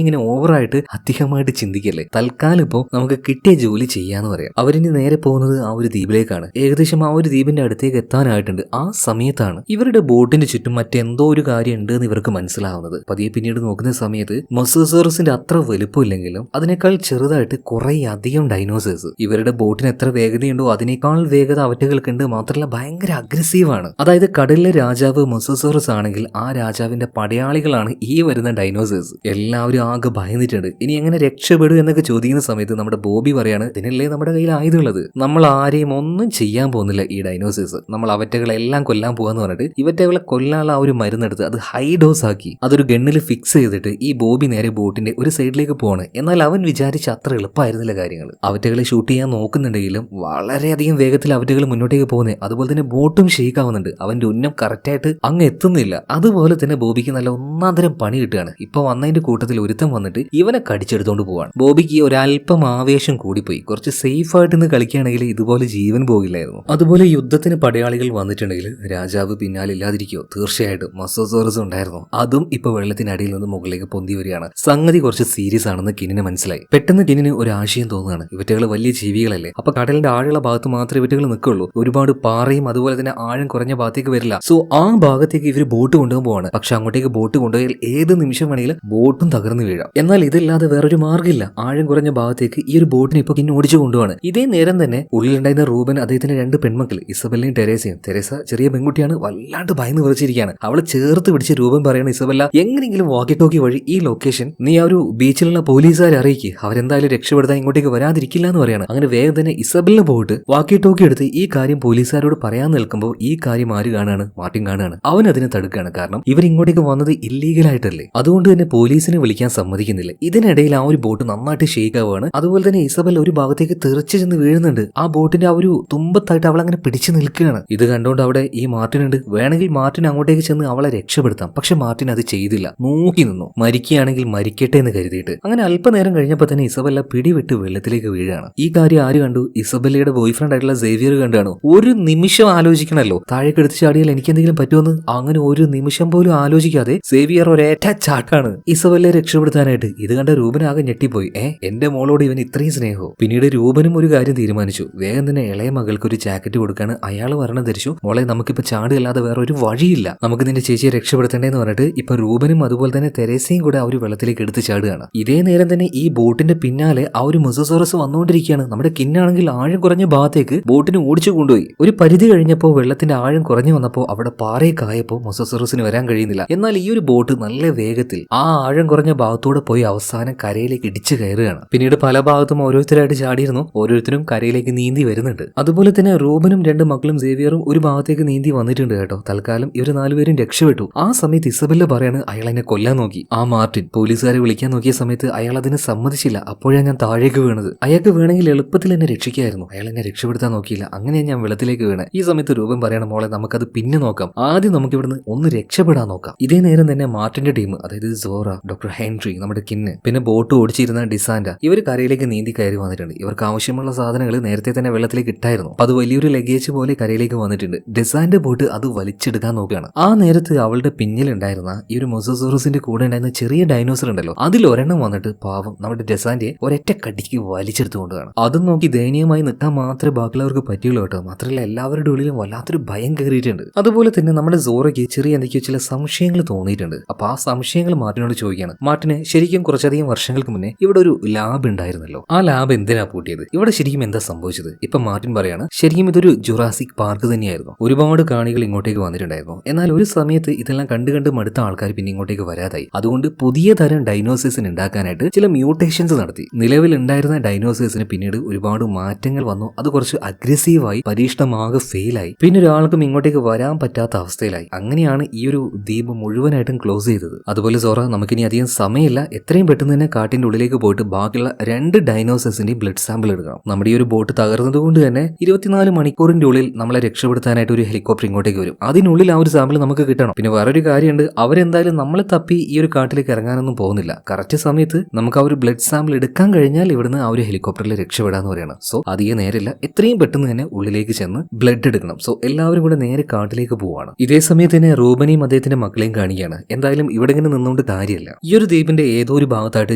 ഇങ്ങനെ ഓവറായിട്ട് അധികമായിട്ട് ചിന്തിക്കല്ലേ, തൽക്കാലം ഇപ്പോൾ നമുക്ക് കിട്ടിയ ജോലി ചെയ്യാന്ന് പറയാം. അവരിനി നേരെ പോകുന്നത് ആ ഒരു ദ്വീപിലേക്കാണ്. ഏകദേശം ആ ഒരു ദ്വീപിന്റെ അടുത്തേക്ക് എത്താനായിട്ടുണ്ട്. ആ സമയത്താണ് ഇവരുടെ ബോട്ടിന്റെ ചുറ്റും മറ്റെന്തോ ഒരു കാര്യം ഉണ്ട് എന്ന് ഇവർക്ക് മനസ്സിലാവുന്നത്. പതിയെ പിന്നീട് നോക്കുന്ന സമയത്ത് മൊസോസോറസിന്റെ അത്ര വലുപ്പമില്ലെങ്കിലും അതിനേക്കാൾ ചെറുതായിട്ട് കുറെ അധികം ഡൈനോസേഴ്സ്. ഇവരുടെ ബോട്ടിന് എത്ര വേഗതയുണ്ടോ അതിനേക്കാൾ വേഗത അവറ്റകൾക്കുണ്ട്. മാത്രമല്ല ഭയങ്കര അഗ്രസീവാണ്. അതായത് കടലിലെ രാജാവ് മൊസോസോറസ് ആണെങ്കിൽ ആ രാജാവിന്റെ പടയാളികളാണ് ഈ വരുന്ന ഡൈനോസേഴ്സ്. എല്ലാവരും ആകെ ഭയന്നിട്ടുണ്ട്. ഇനി എങ്ങനെ രക്ഷപ്പെടും എന്നൊക്കെ ചോദിക്കുന്ന സമയത്ത് നമ്മുടെ ബോബി പറയാണ്, ഇതിനല്ലേ നമ്മുടെ കയ്യിൽ ആയുധമുള്ളത്, നമ്മൾ ആരെയും ഒന്നും ചെയ്യാൻ പോകുന്നില്ല. ഈ ഡൈനോസേഴ്സ് നമ്മൾ അവറ്റകളെല്ലാം കൊല്ലാൻ പോകാന്ന് പറഞ്ഞിട്ട് ഇവറ്റകളെ കൊല്ലാനുള്ള ആ ഒരു മരുന്നെടുത്ത് അത് ഹൈ ഡോസ് ആക്കി അതൊരു ഗണ്ണിൽ ഫിക്സ് ചെയ്തിട്ട് ഈ ബോബി നേരെ ബോട്ടിന്റെ ഒരു സൈഡിലേക്ക് പോവാണ്. എന്നാൽ അവൻ വിചാരിച്ച അത്ര എളുപ്പമായിരുന്നില്ല കാര്യങ്ങൾ. അവറ്റകളെ ഷൂട്ട് ചെയ്യാൻ നോക്കുന്നുണ്ടെങ്കിലും വളരെയധികം വേഗത്തിൽ അവറ്റകൾ മുന്നോട്ടേക്ക് പോകുന്നത്. അതുപോലെ തന്നെ ബോട്ടും ഷെയ്ക്ക് ആവുന്നുണ്ട്. അവന്റെ ഉന്നം കറക്റ്റായിട്ട് അങ്ങ് എത്തുന്നില്ല. അതുപോലെ തന്നെ ബോബിക്ക് നല്ല ഒന്നാന്തരം പണി കിട്ടുകയാണ്. ഇപ്പൊ വന്നതിന്റെ കൂട്ടത്തിൽ ഒരുത്തം വന്നിട്ട് ഇവനെ കടിച്ചെടുത്തോണ്ട് പോവാണ്. ബോബിക്ക് ഒരല്പം ആവേശം കൂടിപ്പോയി. കുറച്ച് സേഫ് ആയിട്ട് നിന്ന് കളിക്കുകയാണെങ്കിൽ ഇതുപോലെ ജീവൻ പോകില്ലായിരുന്നു. അതുപോലെ യുദ്ധത്തിന് പടയാളികൾ വന്നിട്ടുണ്ടെങ്കിൽ രാജാവ് പിന്നാലെ ഇല്ലാതിരിക്കോ? തീർച്ചയായിട്ടും മൊസോസോറസ് ഉണ്ടായിരുന്നു. അതും ഇപ്പൊ വെള്ളത്തിനടിയിൽ നിന്ന് മുകളിലേക്ക് പൊന്തി വരികയാണ്. സംഗതി കുറച്ച് സീരിയസ് ആണെന്ന് കിന്നിന് മനസ്സിലായി. പെട്ടെന്ന് കിന്നിന് ഒരു ആശയം തോന്നുകയാണ്. ഇവറ്റകൾ വലിയ ജീവികളല്ലേ, അപ്പൊ കടലിന്റെ ആഴമുള്ള ഭാഗത്ത് മാത്രമേ ഇവറ്റകൾ നിൽക്കുള്ളൂ. ഒരുപാട് പാറയും അതുപോലെ തന്നെ ആഴം കുറഞ്ഞ ഭാഗത്തേക്ക് വരില്ല. സോ ആ ഭാഗത്തേക്ക് ഇവർ ബോട്ട് കൊണ്ടുപോകാൻ. പക്ഷെ അങ്ങോട്ടേക്ക് ബോട്ട് കൊണ്ടുപോയാൽ ഏത് നിമിഷം വേണമെങ്കിലും ബോട്ടും തകർന്നു വീഴാം. എന്നാൽ ഇതില്ലാതെ വേറൊരു മാർഗ്ഗമില്ല. ആഴം കുറഞ്ഞ ഭാഗത്തേക്ക് ഈ ഒരു ബോട്ടിനെ ഇപ്പൊ കിന്ന് ഓടിച്ചു കൊണ്ടുപോവാണ്. ഇതേ നേരം തന്നെ ഉള്ളിലുണ്ടായിരുന്ന റൂബൻ അദ്ദേഹത്തിന്റെ 2 പെൺമക്കൾ ഇസബെല്ലയും ടെരേസയും. തെരേസ ചെറിയ പെൺകുട്ടിയാണ്, വല്ലാണ്ട് ഭയന്ന് വിറച്ചിരിക്കുകയാണ്. അവളെ ചേർത്ത് പിടിച്ച് റൂബൻ പറയണ, ഇസബെല്ല എങ്ങനെയെങ്കിലും വാക്കി ടോക്കി വഴി ഈ ലൊക്കേഷൻ നീ ആ ഒരു ബീച്ചിലുള്ള പോലീസുകാരെ അറിയിക്കുക, അവരെന്തായാലും രക്ഷപ്പെടുത്താൻ ഇങ്ങോട്ടേക്ക് വരാതിരിക്കില്ല എന്ന് പറയാണ്. അങ്ങനെ വേഗം തന്നെ ഇസബെല്ല പോയിട്ട് വാക്കി ടോക്കി എടുത്ത് ഈ കാര്യം പോലീസുകാരോട് പറയാൻ നിൽക്കുമ്പോൾ ഈ കാര്യം ആര് കാണുകയാണ്? മാർട്ടിൻ കാണുകയാണ്. അവൻ അതിനെ തടുക്കുകയാണ്. കാരണം ഇവർ ഇങ്ങോട്ടേക്ക് വന്നത് ഇല്ലീഗലായിട്ടല്ലേ, അതുകൊണ്ട് തന്നെ പോലീസിനെ വിളിക്കാൻ സമ്മതിക്കുന്നില്ല. ഇതിനിടയിൽ ആ ഒരു ബോട്ട് നന്നായിട്ട് ഷേക്ക് ആവുകയാണ്. അതുപോലെ തന്നെ ഇസബെല്ല ഒരു ഭാഗത്തേക്ക് തെറിച്ചു ചെന്ന് വീഴുന്നുണ്ട്. ആ ബോട്ടിന്റെ ആ ഒരു തുമ്പത്തായിട്ട് അവൾ അങ്ങനെ പിടിച്ചു നിൽക്കുകയാണ്. ഇത് കണ്ടുകൊണ്ട് അവിടെ ഈ മാർട്ടിൻ ഉണ്ട്. വേണമെങ്കിൽ മാർട്ടിൻ അങ്ങോട്ടേക്ക് ചെന്ന് അവളെ രക്ഷപ്പെടുത്താം. പക്ഷെ മാർട്ടിൻ അത് ചെയ്തില്ല. നോക്കി നിന്നു. മരിക്കുകയാണെങ്കിൽ മരിക്കട്ടെ എന്ന് കരുതിയിട്ട്. അങ്ങനെ അല്പനേരം കഴിഞ്ഞപ്പോൾ തന്നെ ഇസബെല്ല പിടിവിട്ട് വെള്ളത്തിലേക്ക് വീഴാണ്. ഈ കാര്യം ആര് കണ്ടു? ഇസബെല്ലയുടെ ബോയ് ഫ്രണ്ട് ആയിട്ടുള്ള സേവിയർ കണ്ടാണ്. ഒരു നിമിഷം ആലോചിക്കണല്ലോ, താഴേക്ക് എടുത്ത് ചാടിയാൽ എനിക്ക് എന്തെങ്കിലും പറ്റുമെന്ന്. അങ്ങനെ ഒരു നിമിഷം പോലും ആലോചിക്കാതെ സേവിയർ ഒരേറ്റ ചാട്ടാണ് ഇസബെല്ലയെ രക്ഷപ്പെടുത്താനായിട്ട്. ഇത് കണ്ട രൂപൻ ആകെ ഞെട്ടിപ്പോയി. എന്റെ മോളോട് ഇവൻ ഇത്രയും സ്നേഹമോ? പിന്നീട് രൂപനും ഒരു കാര്യം തീരുമാനിച്ചു. വേഗം തന്നെ ഇളയ മകൾക്ക് ഒരു ജാക്കറ്റ് കൊടുക്കാണ്. അയാൾ വരണം ധരിച്ചു, മോളെ നമുക്കിപ്പോ ചാടുകയല്ലാതെ വേറെ ഒരു വഴിയില്ല, നമുക്ക് നിന്റെ ചേച്ചിയെ രക്ഷപ്പെടുത്തേണ്ടെന്ന് പറഞ്ഞിട്ട് ഇപ്പൊ രൂപനും അതുപോലെ തന്നെ തെരേസയും കൂടെ ആ ഒരു വെള്ളത്തിലേക്ക് എടുത്ത് ചാടുകയാണ്. ഇതേ നേരം തന്നെ ഈ ബോട്ടിന്റെ പിന്നാലെ ആ ഒരു മൊസോസോറസ് വന്നുകൊണ്ടിരിക്കുകയാണ്. നമ്മുടെ കിന്നാണെങ്കിൽ ആഴം കുറഞ്ഞ ഭാഗത്തേക്ക് ബോട്ടിനെ ഓടിച്ചു കൊണ്ടുപോയി. ഒരു പരിധി കഴിഞ്ഞപ്പോൾ വെള്ളത്തിന്റെ ആഴം കുറഞ്ഞു വന്നപ്പോൾ അവിടെ പാറയൊക്കെ മൊസോസോറസിന് വരാൻ കഴിയുന്നില്ല. എന്നാൽ ഈ ഒരു ബോട്ട് നല്ല വേഗത്തിൽ ആ ആഴം കുറഞ്ഞ ഭാഗത്തൂടെ പോയി അവസാനം കരയിലേക്ക് ഇടിച്ചു കയറുകയാണ്. പിന്നീട് പല ഭാഗത്തും ഓരോരുത്തരായിട്ട് ചാടിയിരുന്നു. ഓരോരുത്തരും കരയിലേക്ക് നീന്തി വരുന്നുണ്ട്. അതുപോലെ തന്നെ റൂബനും 2 മക്കളും സേവിയറും ഒരു ഭാഗത്തേക്ക് നീന്തി വന്നിട്ടുണ്ട് കേട്ടോ. തൽക്കാലം ഇവർ 4 പേരും രക്ഷപ്പെട്ടു. ആ സമയത്ത് ഇസബെല്ല പറയാണ്, അയാൾ എന്നെ കൊല്ലാൻ നോക്കി. ആ മാർട്ടിൻ പോലീസുകാരെ വിളിക്കാൻ നോക്കിയ സമയത്ത് അയാൾ അതിന് സമ്മതിച്ചില്ല. അപ്പോഴാണ് ഞാൻ താഴേക്ക് വീണത്. അയാൾക്ക് വേണമെങ്കിൽ എളുപ്പത്തിൽ എന്നെ രക്ഷിക്കായിരുന്നു. അയാൾ എന്നെ രക്ഷപ്പെടുത്താൻ നോക്കിയില്ല. അങ്ങനെയാണ് ഞാൻ വെള്ളത്തിലേക്ക് വീണത്. ഈ സമയത്ത് രൂപൻ പറയണം, മോളെ നമുക്കത് പിന്നെ നോക്കാം, ആദ്യം നമുക്ക് ഇവിടുന്ന് ഒന്ന് രക്ഷപ്പെടാൻ നോക്കാം. ഇതേ നേരം തന്നെ മാർട്ടിന്റെ ടീം, അതായത് സോറ, ഡോക്ടർ ഹെൻറി, നമ്മുടെ കിന്ന്, പിന്നെ ബോട്ട് ഓടിച്ചിരുന്ന ഡിസാൻഡ, ഇവർ കരയിലേക്ക് നീന്തി കയറി വന്നിട്ടുണ്ട്. ഇവർക്ക് ആവശ്യമുള്ള സാധനങ്ങൾ നേരത്തെ തന്നെ വെള്ളത്തിലേക്ക് ഇട്ടായിരുന്നു. അപ്പൊ അത് വലിയൊരു ലഗേജ് പോലെ കരയിലേക്ക് വന്നിട്ടുണ്ട്. ഡിസാൻഡ് ബോട്ട് അത് വലിച്ചെടുക്കാൻ നോക്കുകയാണ്. ആ നേരത്ത് അവളുടെ പിന്നിലുണ്ടായിരുന്ന ഈ ഒരു മൊസോസോറസിന്റെ കൂടെ ഉണ്ടായിരുന്ന ചെറിയ ഡൈനോസർ ഉണ്ടല്ലോ, അതിലൊരെണ്ണം വന്നിട്ട് പാവം നമ്മുടെ ഡെസാൻഡയെ ഒരൊറ്റ കടിക്ക് വലിച്ചെടുത്തുകൊണ്ടാണ്. അതും നോക്കി ദയനീയമായി നിൽക്കാൻ മാത്രമേ ബാക്കിയുള്ളവർക്ക് പറ്റുള്ളൂ കേട്ടോ. മാത്രമല്ല എല്ലാവരുടെ ഉള്ളിലും വല്ലാത്തൊരു ഭയം കയറിയിട്ടുണ്ട്. അതുപോലെ തന്നെ നമ്മുടെ സോറയ്ക്ക് ചെറിയ എന്തൊക്കെയോ ചില സംശയങ്ങൾ തോന്നിയിട്ടുണ്ട്. അപ്പൊ ആ സംശയങ്ങൾ മാർട്ടിനോട് ചോദിക്കുകയാണ്. മാർട്ടിന് ശരിക്കും കുറച്ചധികം വർഷങ്ങൾക്ക് മുന്നേ ഇവിടെ ഒരു ലാബ് ഉണ്ടായിരുന്നല്ലോ, ആ ലാബ് എന്തിനാ പൂട്ടിയത്? ഇവിടെ ശരിക്കും എന്താ സംഭവിച്ചത്? ഇപ്പൊ മാർട്ടിൻ പറയാണ്, ശരിക്കും ഇതൊരു ജുറാസിക് പാർക്ക് തന്നെയായിരുന്നു. ഒരുപാട് കാണികൾ ഇങ്ങോട്ടേക്ക് വന്നിട്ടുണ്ടായിരുന്നു. എന്നാൽ ഒരു സമയത്ത് ഇതെല്ലാം കണ്ട് മടുത്ത ആൾക്കാർ പിന്നെ ഇങ്ങോട്ടേക്ക് വരാതായി. അതുകൊണ്ട് പുതിയ തരം ഡൈനോസേഴ്സിന് ഉണ്ടാക്കാനായിട്ട് ചില മ്യൂട്ടേഷൻസ് നടത്തി. നിലവിൽ ഉണ്ടായിരുന്ന ഡൈനോസേഴ്സിന് പിന്നീട് ഒരുപാട് മാറ്റങ്ങൾ വന്നു അത് കുറച്ച് അഗ്രസീവായി, പരീക്ഷണമാകെ ഫെയിലായി, പിന്നെ ഒരാൾക്കും ഇങ്ങോട്ടേക്ക് വരാൻ പറ്റാത്ത അവസ്ഥയിലായി. അങ്ങനെയാണ് ഈ ഒരു ദ്വീപ് മുഴുവനായിട്ടും ക്ലോസ് ചെയ്തത്. അതുപോലെ സോറ, നമുക്കിനി അധികം സമയമില്ല, എത്രയും പെട്ടെന്ന് തന്നെ കാട്ടിന്റെ ഉള്ളിലേക്ക് പോയിട്ട് ബാക്കിയുള്ള 2 ഡൈനോസേഴ്സിന്റെ ബ്ലഡ് സാമ്പിൾ എടുക്കണം. നമ്മുടെ ഈ ഒരു ബോട്ട് തകർന്നത് കൊണ്ട് തന്നെ 24 മണിക്കൂറിന്റെ ഉള്ളിൽ നമ്മളെ രക്ഷപ്പെടുത്താനായിട്ട് ഒരു ഹെലികോപ്റ്റർ ഇങ്ങോട്ടേക്ക് വരും. അതിനുള്ളിൽ ആ ഒരു സാമ്പിൾ നമുക്ക് കിട്ടണം. പിന്നെ വേറൊരു കാര്യമുണ്ട്, അവരെന്തായാലും നമ്മളെ തപ്പി ഈ ഒരു കാട്ടിലേക്ക് ഇറങ്ങാനൊന്നും പോകുന്നില്ല. കറക്റ്റ് സമയത്ത് നമുക്ക് ആ ഒരു ബ്ലഡ് സാമ്പിൾ എടുക്കാൻ കഴിഞ്ഞാൽ ഇവിടുന്ന് ആ ഒരു ഹെലികോപ്റ്ററിൽ രക്ഷപ്പെടാന്ന് പറയണം. സോ അധികം നേരില്ല, എത്രയും പെട്ടെന്ന് തന്നെ ഉള്ളിലേക്ക് ചെന്ന് ബ്ലഡ് എടുക്കണം. സോ എല്ലാവരും കൂടെ നേരെ കാട്ടിലേക്ക് പോവാണ്. ഇതേ സമയത്ത് തന്നെ റൂബനെയും അദ്ദേഹത്തിന്റെ മക്കളെയും കാണിക്കുകയാണ്. എന്തായാലും ഇവിടെ ഇങ്ങനെ നിന്നുകൊണ്ട് കാര്യമില്ല. ഈ ഒരു ദ്വീപിന്റെ ഏതോ ഒരു ഭാഗത്തായിട്ട്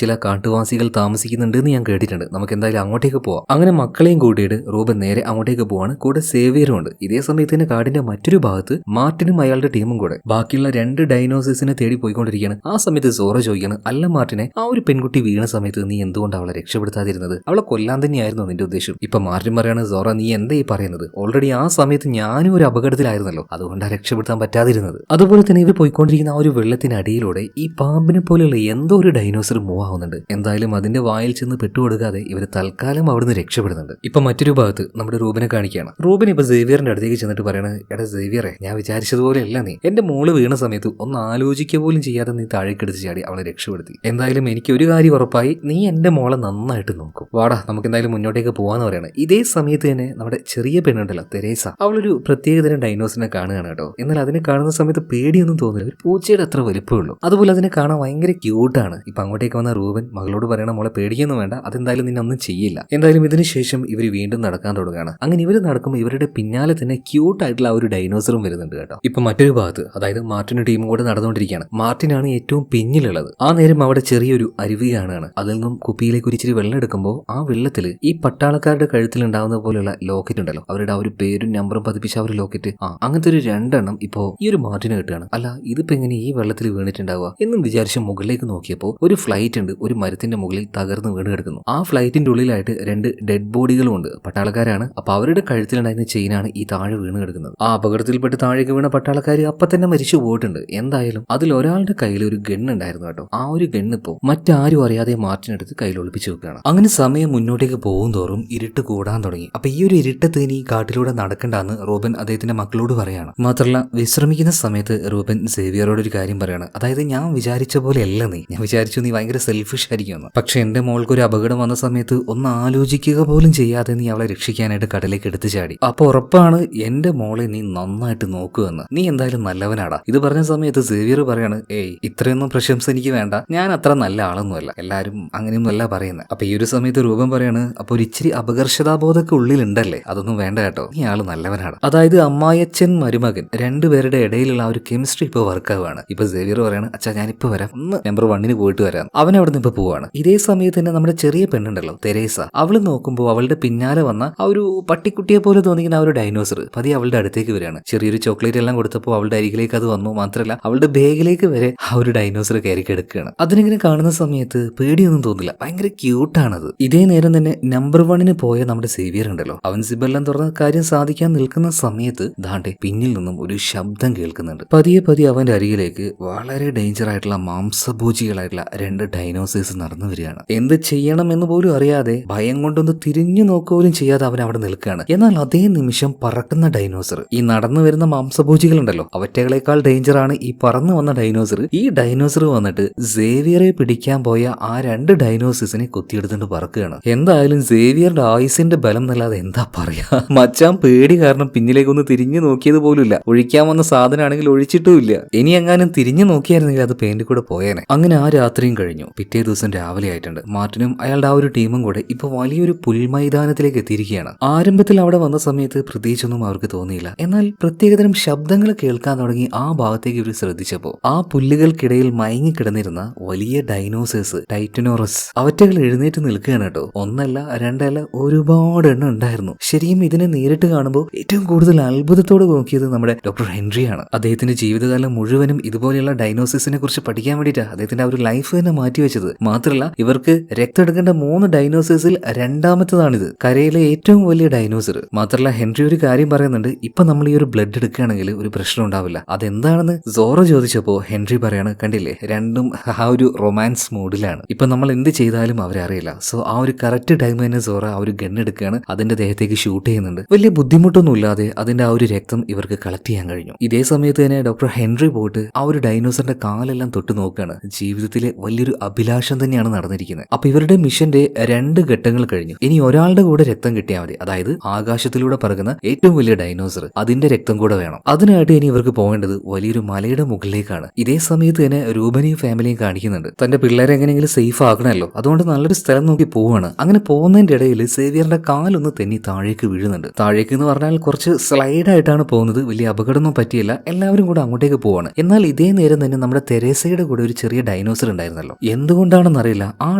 ചില കാട്ടുവാസികൾ താമസിക്കുന്നുണ്ട് എന്ന് ഞാൻ കേട്ടിട്ടുണ്ട്. നമുക്ക് എന്തായാലും അങ്ങോട്ടേക്ക് പോവാം. അങ്ങനെ മക്കളെയും കൂട്ടിയിട്ട് റൂബൻ നേരെ അങ്ങോട്ടേക്ക് പോവാണ്. കൂടെ സേവിയറും ഉണ്ട്. ഇതേ സമയത്ത് തന്നെ കാടിന്റെ മറ്റൊരു ഭാഗത്ത് മാർട്ടിനും അയാളുടെ ടീമും കൂടെ ബാക്കിയുള്ള 2 ഡൈനോസേഴ്സിനെ തേടി പോയിക്കൊണ്ടിരിക്കുകയാണ്. ആ സമയത്ത് സോറ ചോദിക്കുകയാണ്, അല്ല മാർട്ടിനെ, ആ ഒരു പെൺകുട്ടി വീണ സമയത്ത് നീ എന്തുകൊണ്ട് അവളെ രക്ഷപ്പെടുത്താതിരുന്നത്? അവളെ കൊല്ലാൻ തന്നെയായിരുന്നു നിന്റെ ഉദ്ദേശം. ഇപ്പൊ മാർട്ടിൻ പറയാണ്, സോറ നീ എന്താ ഈ പറയുന്നത്? ഓൾറെഡി ആ സമയത്ത് ഞാനും ഒരു അപകടത്തിലായിരുന്നല്ലോ, അതുകൊണ്ടാണ് രക്ഷപ്പെടുത്താൻ പറ്റാതിരുന്നത്. അതുപോലെ തന്നെ ഇവർ പോയിക്കൊണ്ടിരിക്കുന്ന ആ ഒരു വെള്ളത്തിനടിയിലൂടെ ഈ പാമ്പിനെ പോലെയുള്ള എന്തോ ഒരു ഡൈനോസർ മൂവ് ആവുന്നുണ്ട്. എന്തായാലും അതിന്റെ വായിൽ ചെന്ന് പെട്ടുകൊടുക്കാതെ ഇവർ തൽക്കാലം അവിടുന്ന് രക്ഷപ്പെടുന്നുണ്ട്. ഇപ്പൊ മറ്റൊരു ഭാഗത്ത് നമ്മുടെ റൂബിനെ കാണിക്കുകയാണ്. റൂബിൻ ഇപ്പൊ സേവിയറിന്റെ അടുത്തേക്ക് ചെന്നിട്ട് പറയണ, എടാ സേവിയറെ, ഞാൻ വിചാരിച്ചതുപോലെ അല്ല നീ. എന്റെ മോള് വീണ സമയത്ത് ഒന്ന് ആലോചിക്കുക പോലും ചെയ്യാതെ നീ താഴേക്കെടുത്ത് ചാടി അവളെ രക്ഷപ്പെടുത്തി. എന്തായാലും എനിക്ക് ഒരു കാര്യം ഉറപ്പായി, നീ എന്റെ മോളെ നന്നായിട്ട് നോക്കും. വാടാ, നമുക്ക് എന്തായാലും മുന്നോട്ടേക്ക് പോവാന്ന് പറയണം. ഇതേ സമയത്ത് തന്നെ നമ്മുടെ ചെറിയ പെണ്ണുണ്ടല്ലോ തെരേസ, അവളൊരു പ്രത്യേകതരം ഡൈനോസിനെ കാണുകയാണ് കേട്ടോ. എന്നാൽ അതിനെ കാണുന്ന സമയത്ത് പേടിയൊന്നും തോന്നില്ല, ഒരു പൂച്ചയുടെ അത്ര വലിപ്പമുള്ളൂ. അതുപോലെ അതിനെ കാണാൻ ഭയങ്കര ക്യൂട്ടാണ്. ഇപ്പൊ അങ്ങോട്ടേക്ക് വന്ന റൂബൻ മകളോട് പറയണം, മോളെ പേടിയൊന്നും വേണ്ട, അതെന്തായാലും നിന്നെ ഒന്നും ചെയ്യില്ല. എന്തായാലും ഇതിനു ശേഷം ഇവർ വീണ്ടും നടക്കാൻ തുടങ്ങുകയാണ്. അങ്ങനെ ഇവർ നടക്കുമ്പോൾ ഇവരുടെ പിന്നാലെ തന്നെ ക്യൂട്ടായിട്ടുള്ള ഒരു ഡൈനോസറും വരുന്നുണ്ട് കേട്ടോ. ഇപ്പൊ മറ്റൊരു ഭാഗത്ത്, അതായത് മാർട്ടിനും ടീമും കൂടെ നടന്നുകൊണ്ടിരിക്കുകയാണ്. മാർട്ടിനാണ് ഏറ്റവും പിന്നിലുള്ളത്. ആ നേരം അവിടെ ചെറിയൊരു അരുവി കാണുകയാണ്. അതിൽ നിന്നും കുപ്പിയിലേക്ക് ഒരിച്ചിരി വെള്ളം എടുക്കുമ്പോൾ ആ വെള്ളത്തിൽ ഈ പട്ടാളക്കാരുടെ കഴുത്തിൽ ഉണ്ടാകുന്ന പോലെയുള്ള ലോക്കറ്റ് ഉണ്ടല്ലോ, അവരുടെ ആ ഒരു പേരും നമ്പറും പതിപ്പിച്ച ആ ഒരു ലോക്കറ്റ്, അങ്ങനത്തെ ഒരു 2 എണ്ണം ഇപ്പോ ഈ ഒരു മാർട്ടിന് കിട്ടുകയാണ്. അല്ല, ഇതിപ്പോ എങ്ങനെ ഈ വെള്ളത്തിൽ വീണിട്ടുണ്ടാവുക എന്നും വിചാരിച്ച് മുകളിലേക്ക് നോക്കിയപ്പോൾ ഒരു ഫ്ലൈറ്റ് ഉണ്ട്, ഒരു മരത്തിന്റെ മുകളിൽ തകർന്ന് വീണ് കിടക്കുന്നു. ആ ഫ്ലൈറ്റിന്റെ ഉള്ളിലായിട്ട് 2 ഡെഡ് ബോഡികളും ഉണ്ട്. പട്ടാളക്കാരാണ്. അപ്പൊ അവരുടെ കഴുത്തിലുണ്ടായിരുന്ന ചെയിനാണ് ഈ താഴെ വീണ് കിടക്കുന്നത്. ആ അപകടത്തിൽപ്പെട്ട് താഴേക്ക് വീണ പട്ടാളക്കാർ അപ്പൊ തന്നെ മരിച്ചു പോയിട്ടുണ്ട്. എന്തായാലും അതിൽ ഒരാളുടെ കയ്യിൽ ഒരു ഗൺ ഉണ്ടായിരുന്നു കേട്ടോ. ആ ഒരു ഗൺ ഇപ്പോ മറ്റാരും അറിയാതെ മാർട്ടിനെടുത്ത് കയ്യിൽ ഒളിപ്പിച്ചു വെക്കുകയാണ്. അങ്ങനെ സമയം മുന്നോട്ടേക്ക് പോകും തോറും ഇരുട്ട് കൂടാൻ തുടങ്ങി. അപ്പൊ ഈ ഒരു ഇരുട്ടത്ത് ഇനി കാട്ടിലൂടെ നടക്കണ്ടെന്ന് റൂബൻ അദ്ദേഹത്തിന്റെ മക്കളോട് പറയാണ്. മാത്രമല്ല വിശ്രമിക്കുന്ന സമയത്ത് റൂബൻ സേവിയറോട് ഒരു കാര്യം പറയാണ്, അതായത് ഞാൻ വിചാരിച്ച പോലെ അല്ല നീ, ഞാൻ വിചാരിച്ചു നീ ഭയങ്കര സെൽഫിഷ് ആയിരിക്കുമെന്ന്. പക്ഷെ എന്റെ മോൾക്ക് ഒരു അപകടം വന്ന സമയത്ത് ഒന്ന് ആലോചിക്കുക പോലും ചെയ്യാതെ നീ അവളെ രക്ഷിക്കാനായിട്ട് കടലേക്ക് എടുത്തു ചാടി. അപ്പൊ ഉറപ്പാണ് എന്റെ മോളെ നീ നന്നായിട്ട് നോക്കുമെന്ന്. നീ എന്തായാലും നല്ലവനാടാ. ഇത് പറഞ്ഞ സമയത്ത് സേവിയർ പറയാണ്, ഏയ് ഇത്രയൊന്നും പ്രശംസ എനിക്ക് വേണ്ട, ഞാൻ അത്ര നല്ല ആളൊന്നുമല്ല, എല്ലാരും അങ്ങനെയൊന്നും അല്ല പറയുന്നത്. അപ്പൊ ഈ ഒരു സമയത്ത് രൂപം പറയാണ്, അപ്പൊ ഒരു ഇച്ചിരി അപകർഷതാബോധമൊക്കെ ഉള്ളിലുണ്ടല്ലേ, അതൊന്നും വേണ്ട കേട്ടോ, നീ ആള് നല്ലവനാണ്. അതായത് അമ്മായച്ചൻ മരുമകൻ രണ്ടുപേരുടെ ഇടയിലുള്ള ആ ഒരു കെമിസ്ട്രി ഇപ്പൊ വർക്ക് ആവുകയാണ്. ഇപ്പൊ സേവിയർ പറയാണ്, അച്ഛാ ഞാനിപ്പോ വരാം, ഒന്ന് നമ്പർ 1 പോയിട്ട് വരാം. അവൻ അവിടെ നിന്ന് ഇപ്പൊ പോവാണ്. ഇതേ സമയത്ത് തന്നെ നമ്മുടെ ചെറിയ പെണ്ണുണ്ടല്ലോ തെരേസ, അവള് നോക്കുമ്പോൾ അവളുടെ പിന്നാലെ വന്ന ആ ഒരു പട്ടിക്കുട്ടിയെ പോലെ തോന്നിക്കുന്ന ആ ഒരു ഡൈനോസർ പതി അവളുടെ അടുത്തേക്ക് വരികയാണ്. ചെറിയൊരു ചോക്ലേറ്റ് എല്ലാം കൊടുത്തപ്പോൾ അവളുടെ അരികിലേക്ക് അത് വന്നു. മാത്രമല്ല അവളുടെ ബാഗിലേക്ക് വരെ ആ ഒരു ഡൈനോസർ കയറി കിടക്കുകയാണ്. അതിനിങ്ങനെ കാണുന്ന സമയത്ത് പേടിയൊന്നും തോന്നില്ല, ഭയങ്കര ക്യൂട്ടാണത്. ഇതേ നേരം തന്നെ നമ്പർ 1 പോയ നമ്മുടെ സേവിയർ ഉണ്ടല്ലോ, അവൻ സിബെല്ലാം തുറന്ന കാര്യം സാധിക്കാൻ നിൽക്കുന്ന സമയത്ത് ദാണ്ടെ പിന്നിൽ നിന്നും ഒരു ശബ്ദം കേൾക്കുന്നുണ്ട്. പതിയെ പതിയെ അവന്റെ അരികിലേക്ക് വളരെ ഡേഞ്ചർ ആയിട്ടുള്ള മാംസഭോജികളായിട്ടുള്ള 2 ഡൈനോസേഴ്സ് നടന്നു വരികയാണ്. എന്ത് ചെയ്യണം എന്ന് പോലും അറിയാതെ ഭയം കൊണ്ടൊന്ന് തിരിഞ്ഞു നോക്കുകയും ചെയ്യാതെ അവൻ അവിടെ നിൽക്കുകയാണ്. എന്നാൽ അതേ നിമിഷം പറക്കുന്ന ഡൈനോസർ, ഈ നടന്നു വരുന്ന മാംസഭോജികൾ ഉണ്ടല്ലോ അവറ്റകളെക്കാൾ ഡേഞ്ചർ ആണ് ഈ പറന്നു വന്ന ഡൈനോസർ. ഈ ഡൈനോസർ വന്നിട്ട് സേവിയറെ പിടിക്കാൻ പോയ ആ 2 ഡൈനോസേഴ്സിനെ കുത്തിയെടുത്തിട്ട് പറക്കുകയാണ്. എന്തായാലും സേവിയറുടെ ആയുസിന്റെ ബലം എന്നല്ലാതെ എന്താ പറയാ. മച്ചാൻ പേടി കാരണം പിന്നിലേക്കൊന്ന് തിരിഞ്ഞു നോക്കിയത് പോലുമില്ല. ഒഴിക്കാൻ വന്ന സാധനമാണെങ്കിൽ ഒഴിച്ചിട്ടുമില്ല. ഇനി എങ്ങാനും തിരിഞ്ഞു നോക്കിയായിരുന്നെങ്കിൽ അത് പെയിന്റ് കൂടെ പോയേനെ. അങ്ങനെ ആ രാത്രിയും കഴിഞ്ഞു. പിറ്റേ ദിവസം രാവിലെ ആയിട്ടുണ്ട്. മാർട്ടിനും അയാളുടെ ആ ഒരു ടീമും കൂടെ ഇപ്പൊ വലിയൊരു പുൽമൈതാനത്തിലേക്ക് എത്തിയിരിക്കുകയാണ്. ആരംഭത്തിൽ അവിടെ വന്ന സമയത്ത് പ്രത്യേകിച്ചൊന്നും അവർക്ക് തോന്നിയില്ല. എന്നാൽ പ്രത്യേകതരം ശബ്ദങ്ങൾ കേൾക്കാൻ തുടങ്ങി ആ ഭാഗത്തേക്ക് ഇവർ ശ്രദ്ധിച്ചപ്പോ ആ പുല്ലുകൾക്കിടയിൽ മയങ്ങിക്കിടന്നിരുന്ന വലിയ ഡൈനോസേഴ്സ് ടൈറ്റനോറസ് അവറ്റകൾ എഴുന്നേറ്റ് നിൽക്കുകയാണ് കേട്ടോ. ഒന്നല്ല രണ്ടല്ല ഒരുപാട് എണ്ണം ഉണ്ടായിരുന്നു. ശരിക്കും ഇതിനെ നേരിട്ട് കാണുമ്പോൾ ഏറ്റവും കൂടുതൽ അത്ഭുതത്തോടെ നോക്കിയത് നമ്മുടെ ഡോക്ടർ ഹെൻറിയാണ്. അദ്ദേഹത്തിന്റെ ജീവിതകാലം മുഴുവനും ഇതുപോലെയുള്ള ഡൈനോസേഴ്സിനെ കുറിച്ച് പഠിക്കാൻ വേണ്ടിയിട്ടാണ് അദ്ദേഹത്തിന്റെ ആ ഒരു ലൈഫ് തന്നെ മാറ്റിവെച്ചത്. മാത്രമല്ല ഇവർക്ക് രക്തം എടുക്കേണ്ട 3 ഡൈനോസേഴ്സിൽ 2ാമത്തേതാണിത്, കരയിലെ ഏറ്റവും വലിയ ഡൈനോസർ. മാത്രമല്ല ഹെൻറി ഒരു കാര്യം പറയുന്നുണ്ട്, ഇപ്പൊ നമ്മൾ ഈ ഒരു ബ്ലഡ് എടുക്കുകയാണെങ്കിൽ ഒരു പ്രശ്നം ഉണ്ടാവില്ല. അതെന്താണെന്ന് സോറ ചോദിച്ചപ്പോ ഹെൻറി പറയാണ്, കണ്ടില്ലേ രണ്ടും ആ ഒരു റൊമാൻസ് മൂഡിലാണ്. ഇപ്പൊ നമ്മൾ എന്ത് ചെയ്താലും അവരെ അറിയില്ല. സോ ആ ഒരു കറക്റ്റ് ടൈം തന്നെ സോറ ആ ഒരു ഗൺ എടുക്കുകയാണ്, അതിന്റെ ദേഹത്തേക്ക് ഷൂട്ട് ചെയ്യുന്നുണ്ട്. വലിയ ബുദ്ധിമുട്ടൊന്നും ഇല്ലാതെ അതിന്റെ ആ ഒരു രക്തം ഇവർക്ക് കളക്ട് ചെയ്യാൻ കഴിഞ്ഞു. ഇതേ സമയത്ത് തന്നെ ഡോക്ടർ ഹെൻറി പോയിട്ട് ആ ഒരു ഡൈനോസറിന്റെ കാലെല്ലാം തൊട്ട് നോക്കുകയാണ്. ജീവിതത്തിലെ വലിയൊരു അഭിലാഷം തന്നെയാണ് നടന്നിരിക്കുന്നത്. അപ്പൊ ഇവരുടെ മിഷന്റെ 2 ഘട്ടങ്ങൾ കഴിഞ്ഞു. ഇനി ഒരാളുടെ കൂടെ രക്തം കിട്ടിയാൽ മതി, അതായത് ആകാശത്തിലൂടെ പറക്കുന്ന ഏറ്റവും വലിയ ഡൈനോസർ, അതിന്റെ രക്തം കൂടെ വേണം. അതിനായിട്ട് ഇനി ഇവർക്ക് പോകേണ്ടത് വലിയൊരു മലയുടെ മുകളിലേക്കാണ്. ഇതേ സമയത്ത് തന്നെ രൂപനെയും ഫാമിലിയും കാണിക്കുന്നുണ്ട്. തന്റെ പിള്ളേരെ എങ്ങനെയെങ്കിലും സേഫ് ആക്കണമല്ലോ, അതുകൊണ്ട് നല്ലൊരു സ്ഥലം നോക്കി പോവാണ്. അങ്ങനെ പോകുന്നതിന്റെ ഇടയിൽ സേവിയറിന്റെ കാലൊന്ന് തെന്നി താഴേക്ക് വീഴുന്നുണ്ട്. താഴേക്ക് എന്ന് പറഞ്ഞാൽ കുറച്ച് സ്ലൈഡ് ആയിട്ടാണ് പോകുന്നത്, വലിയ അപകടമൊന്നും പറ്റിയില്ല. എല്ലാവരും കൂടെ അങ്ങോട്ടേക്ക് പോവാണ്. എന്നാൽ ഇതേ നേരം തന്നെ നമ്മുടെ തെരേസയുടെ കൂടെ ഒരു ചെറിയ ഡൈനോസർ ഉണ്ടായിരുന്നല്ലോ. എന്തുകൊണ്ടാണെന്ന് അറിയില്ല, ആ